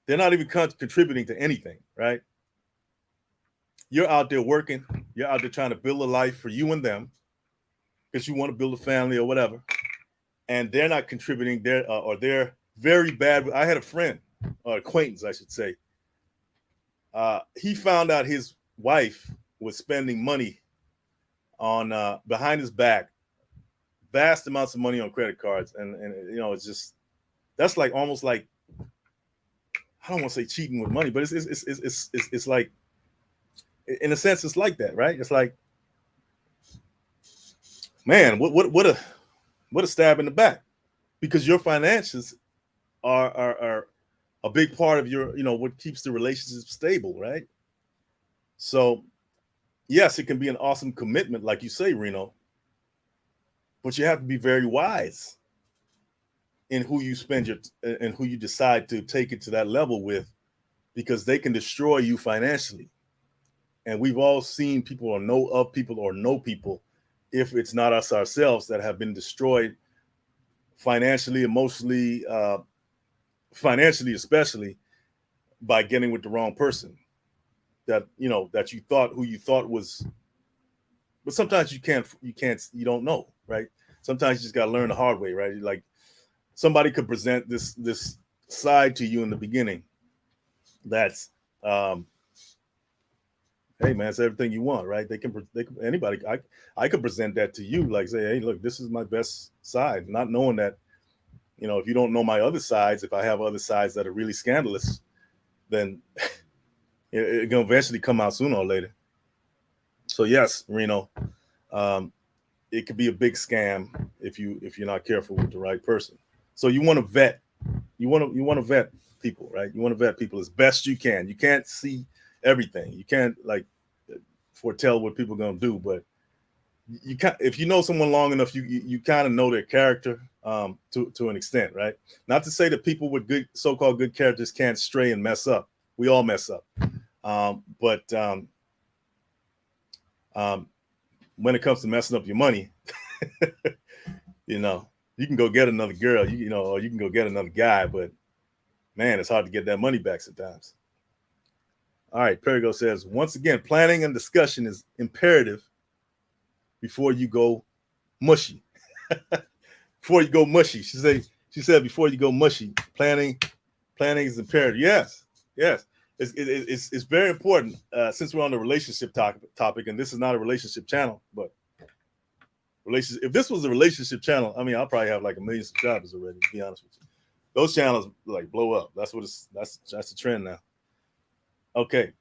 they're not even contributing to anything, right? You're out there working, you're out there trying to build a life for you and them because you want to build a family or whatever, and they're not contributing there, or they're very bad. I had a friend, or acquaintance, I should say. He found out his wife was spending money on behind his back, vast amounts of money on credit cards, and you know, it's just that's like almost like, I don't want to say cheating with money, but it's like, in a sense, it's like that, right? It's like, man, what a stab in the back, because your finances are a big part of your, you know, what keeps the relationship stable, right? So yes, it can be an awesome commitment, like you say, Reno, but you have to be very wise in who you spend your and who you decide to take it to that level with, because they can destroy you financially. And we've all seen people, or know of people, or know people, if it's not us ourselves, that have been destroyed financially, emotionally, financially especially, by getting with the wrong person. That, you know, that you thought, who you thought was, but sometimes you don't know, right? Sometimes you just got to learn the hard way, right? Like, somebody could present this side to you in the beginning that's, hey man, it's everything you want, right? They can anybody, I could present that to you, like, say, hey, look, this is my best side, not knowing that, you know, if you don't know my other sides, if I have other sides that are really scandalous, then it's gonna eventually come out sooner or later. So yes, Reno, it could be a big scam if you're not careful with the right person. So you want to vet, you want to vet people, right? You want to vet people as best you can. You can't see everything. You can't, like, foretell what people are gonna do, but you can, if you know someone long enough, you kind of know their character, to an extent, right? Not to say that people with good, so-called good characters can't stray and mess up. We all mess up, but when it comes to messing up your money, you know, you can go get another girl, you know, or you can go get another guy, but man, it's hard to get that money back sometimes. All right, Perigo says, once again, planning and discussion is imperative before you go mushy. Before you go mushy, she said before you go mushy, planning is imperative. Yes, yes, it's very important. Since we're on the relationship topic, and this is not a relationship channel, but relationship. If this was a relationship channel, I mean, I'll probably have like 1 million subscribers already. To be honest with you, those channels like blow up. That's what that's the trend now. Okay,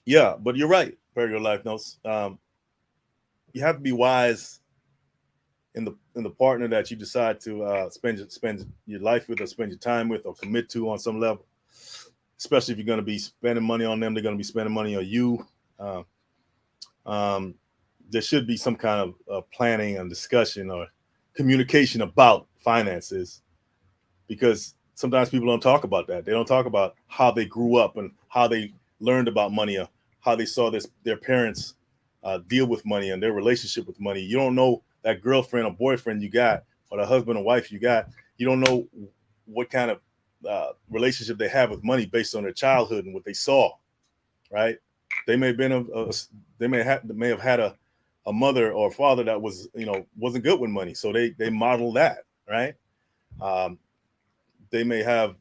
yeah, but you're right. Perigo Life Notes. You have to be wise in the partner that you decide to spend your life with, or spend your time with, or commit to on some level. Especially if you're going to be spending money on them, they're going to be spending money on you. There should be some kind of planning and discussion or communication about finances, because sometimes people don't talk about that. They don't talk about how they grew up and how they learned about money, or how they saw their parents deal with money and their relationship with money. You don't know that girlfriend or boyfriend you got, or the husband or wife you got. You don't know what kind of relationship they have with money based on their childhood and what they saw, right? They may have been they may have had a mother or a father that was, you know, wasn't good with money, so they model that, right? They may have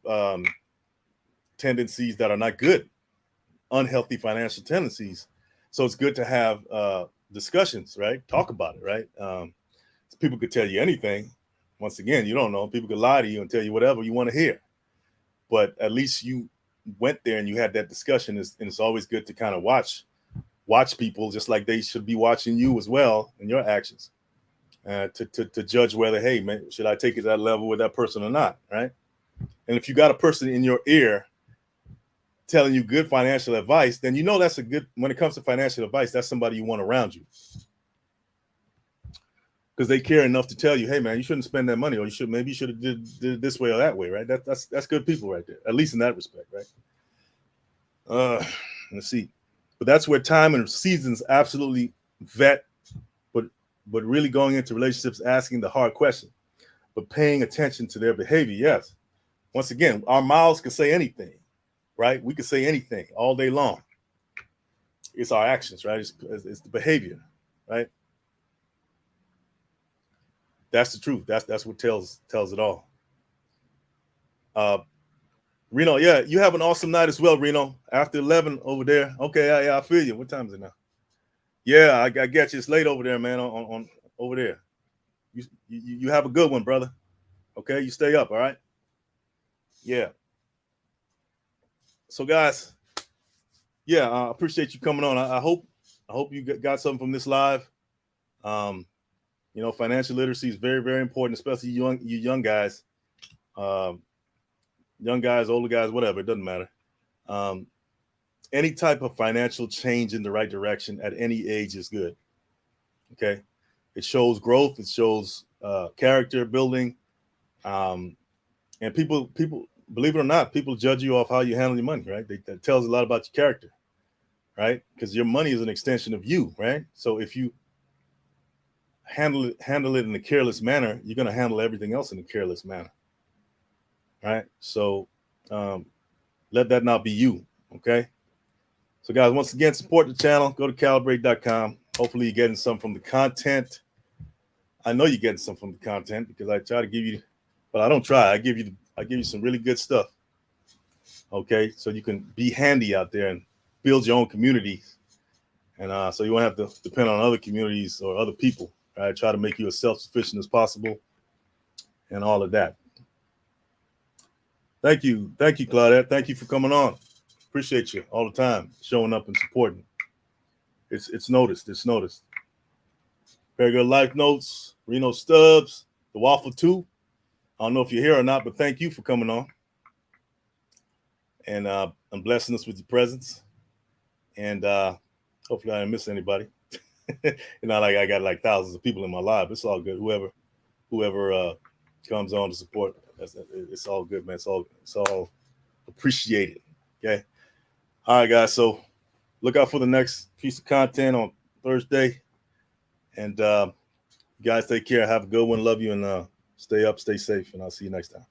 tendencies that are not good, unhealthy financial tendencies. So it's good to have discussions, right? Talk about it, right? People could tell you anything. Once again, you don't know. People could lie to you and tell you whatever you want to hear. But at least you went there and you had that discussion. And it's always good to kind of watch people, just like they should be watching you as well and your actions, to judge whether, hey, man, should I take it to that level with that person or not, right? And if you got a person in your ear telling you good financial advice, then you know that's a good, when it comes to financial advice, that's somebody you want around you. Because they care enough to tell you, hey man, you shouldn't spend that money, or maybe you should have did it this way or that way, right? That's good people right there, at least in that respect, right? Let's see. But that's where time and seasons absolutely vet, but really going into relationships, asking the hard question, but paying attention to their behavior. Yes. Once again, our mouths can say anything, right? We can say anything all day long. It's our actions, right? It's the behavior, right? That's the truth. That's what tells it all. Reno, yeah, you have an awesome night as well, Reno. After 11 over there. Okay, yeah, I feel you. What time is it now? Yeah, I get you. It's late over there, man. On over there. You have a good one, brother. Okay, you stay up. All right. Yeah. So, guys, yeah, I appreciate you coming on. I hope you got something from this live. You know, financial literacy is very, very important, especially you young guys. Young guys, older guys, whatever, it doesn't matter. Any type of financial change in the right direction at any age is good. Okay, it shows growth, it shows character building, and people, believe it or not, people judge you off how you handle your money, right? That tells a lot about your character, right? Because your money is an extension of you, right? So if you handle it in a careless manner, you're going to handle everything else in a careless manner, right? So let that not be you. Okay. So guys, once again, support the channel. Go to calibrate.com. Hopefully you're getting some from the content. I know you're getting some from the content because I try to give you, but I don't try. I give you some really good stuff. Okay. So you can be handy out there and build your own community. And so you won't have to depend on other communities or other people. Right? Try to make you as self-sufficient as possible and all of that. Thank you, Claudette. Thank you for coming on. Appreciate you all the time, showing up and supporting. It's noticed. It's noticed. Very good life notes. Reno Stubbs, the Waffle 2. I don't know if you're here or not, but thank you for coming on and blessing us with your presence. And hopefully I didn't miss anybody. It's not like I got like thousands of people in my live. It's all good. Whoever comes on to support, it's all good, man. It's all appreciated. Okay. All right, guys. So look out for the next piece of content on Thursday. And you guys take care. Have a good one. Love you, and stay up, stay safe. And I'll see you next time.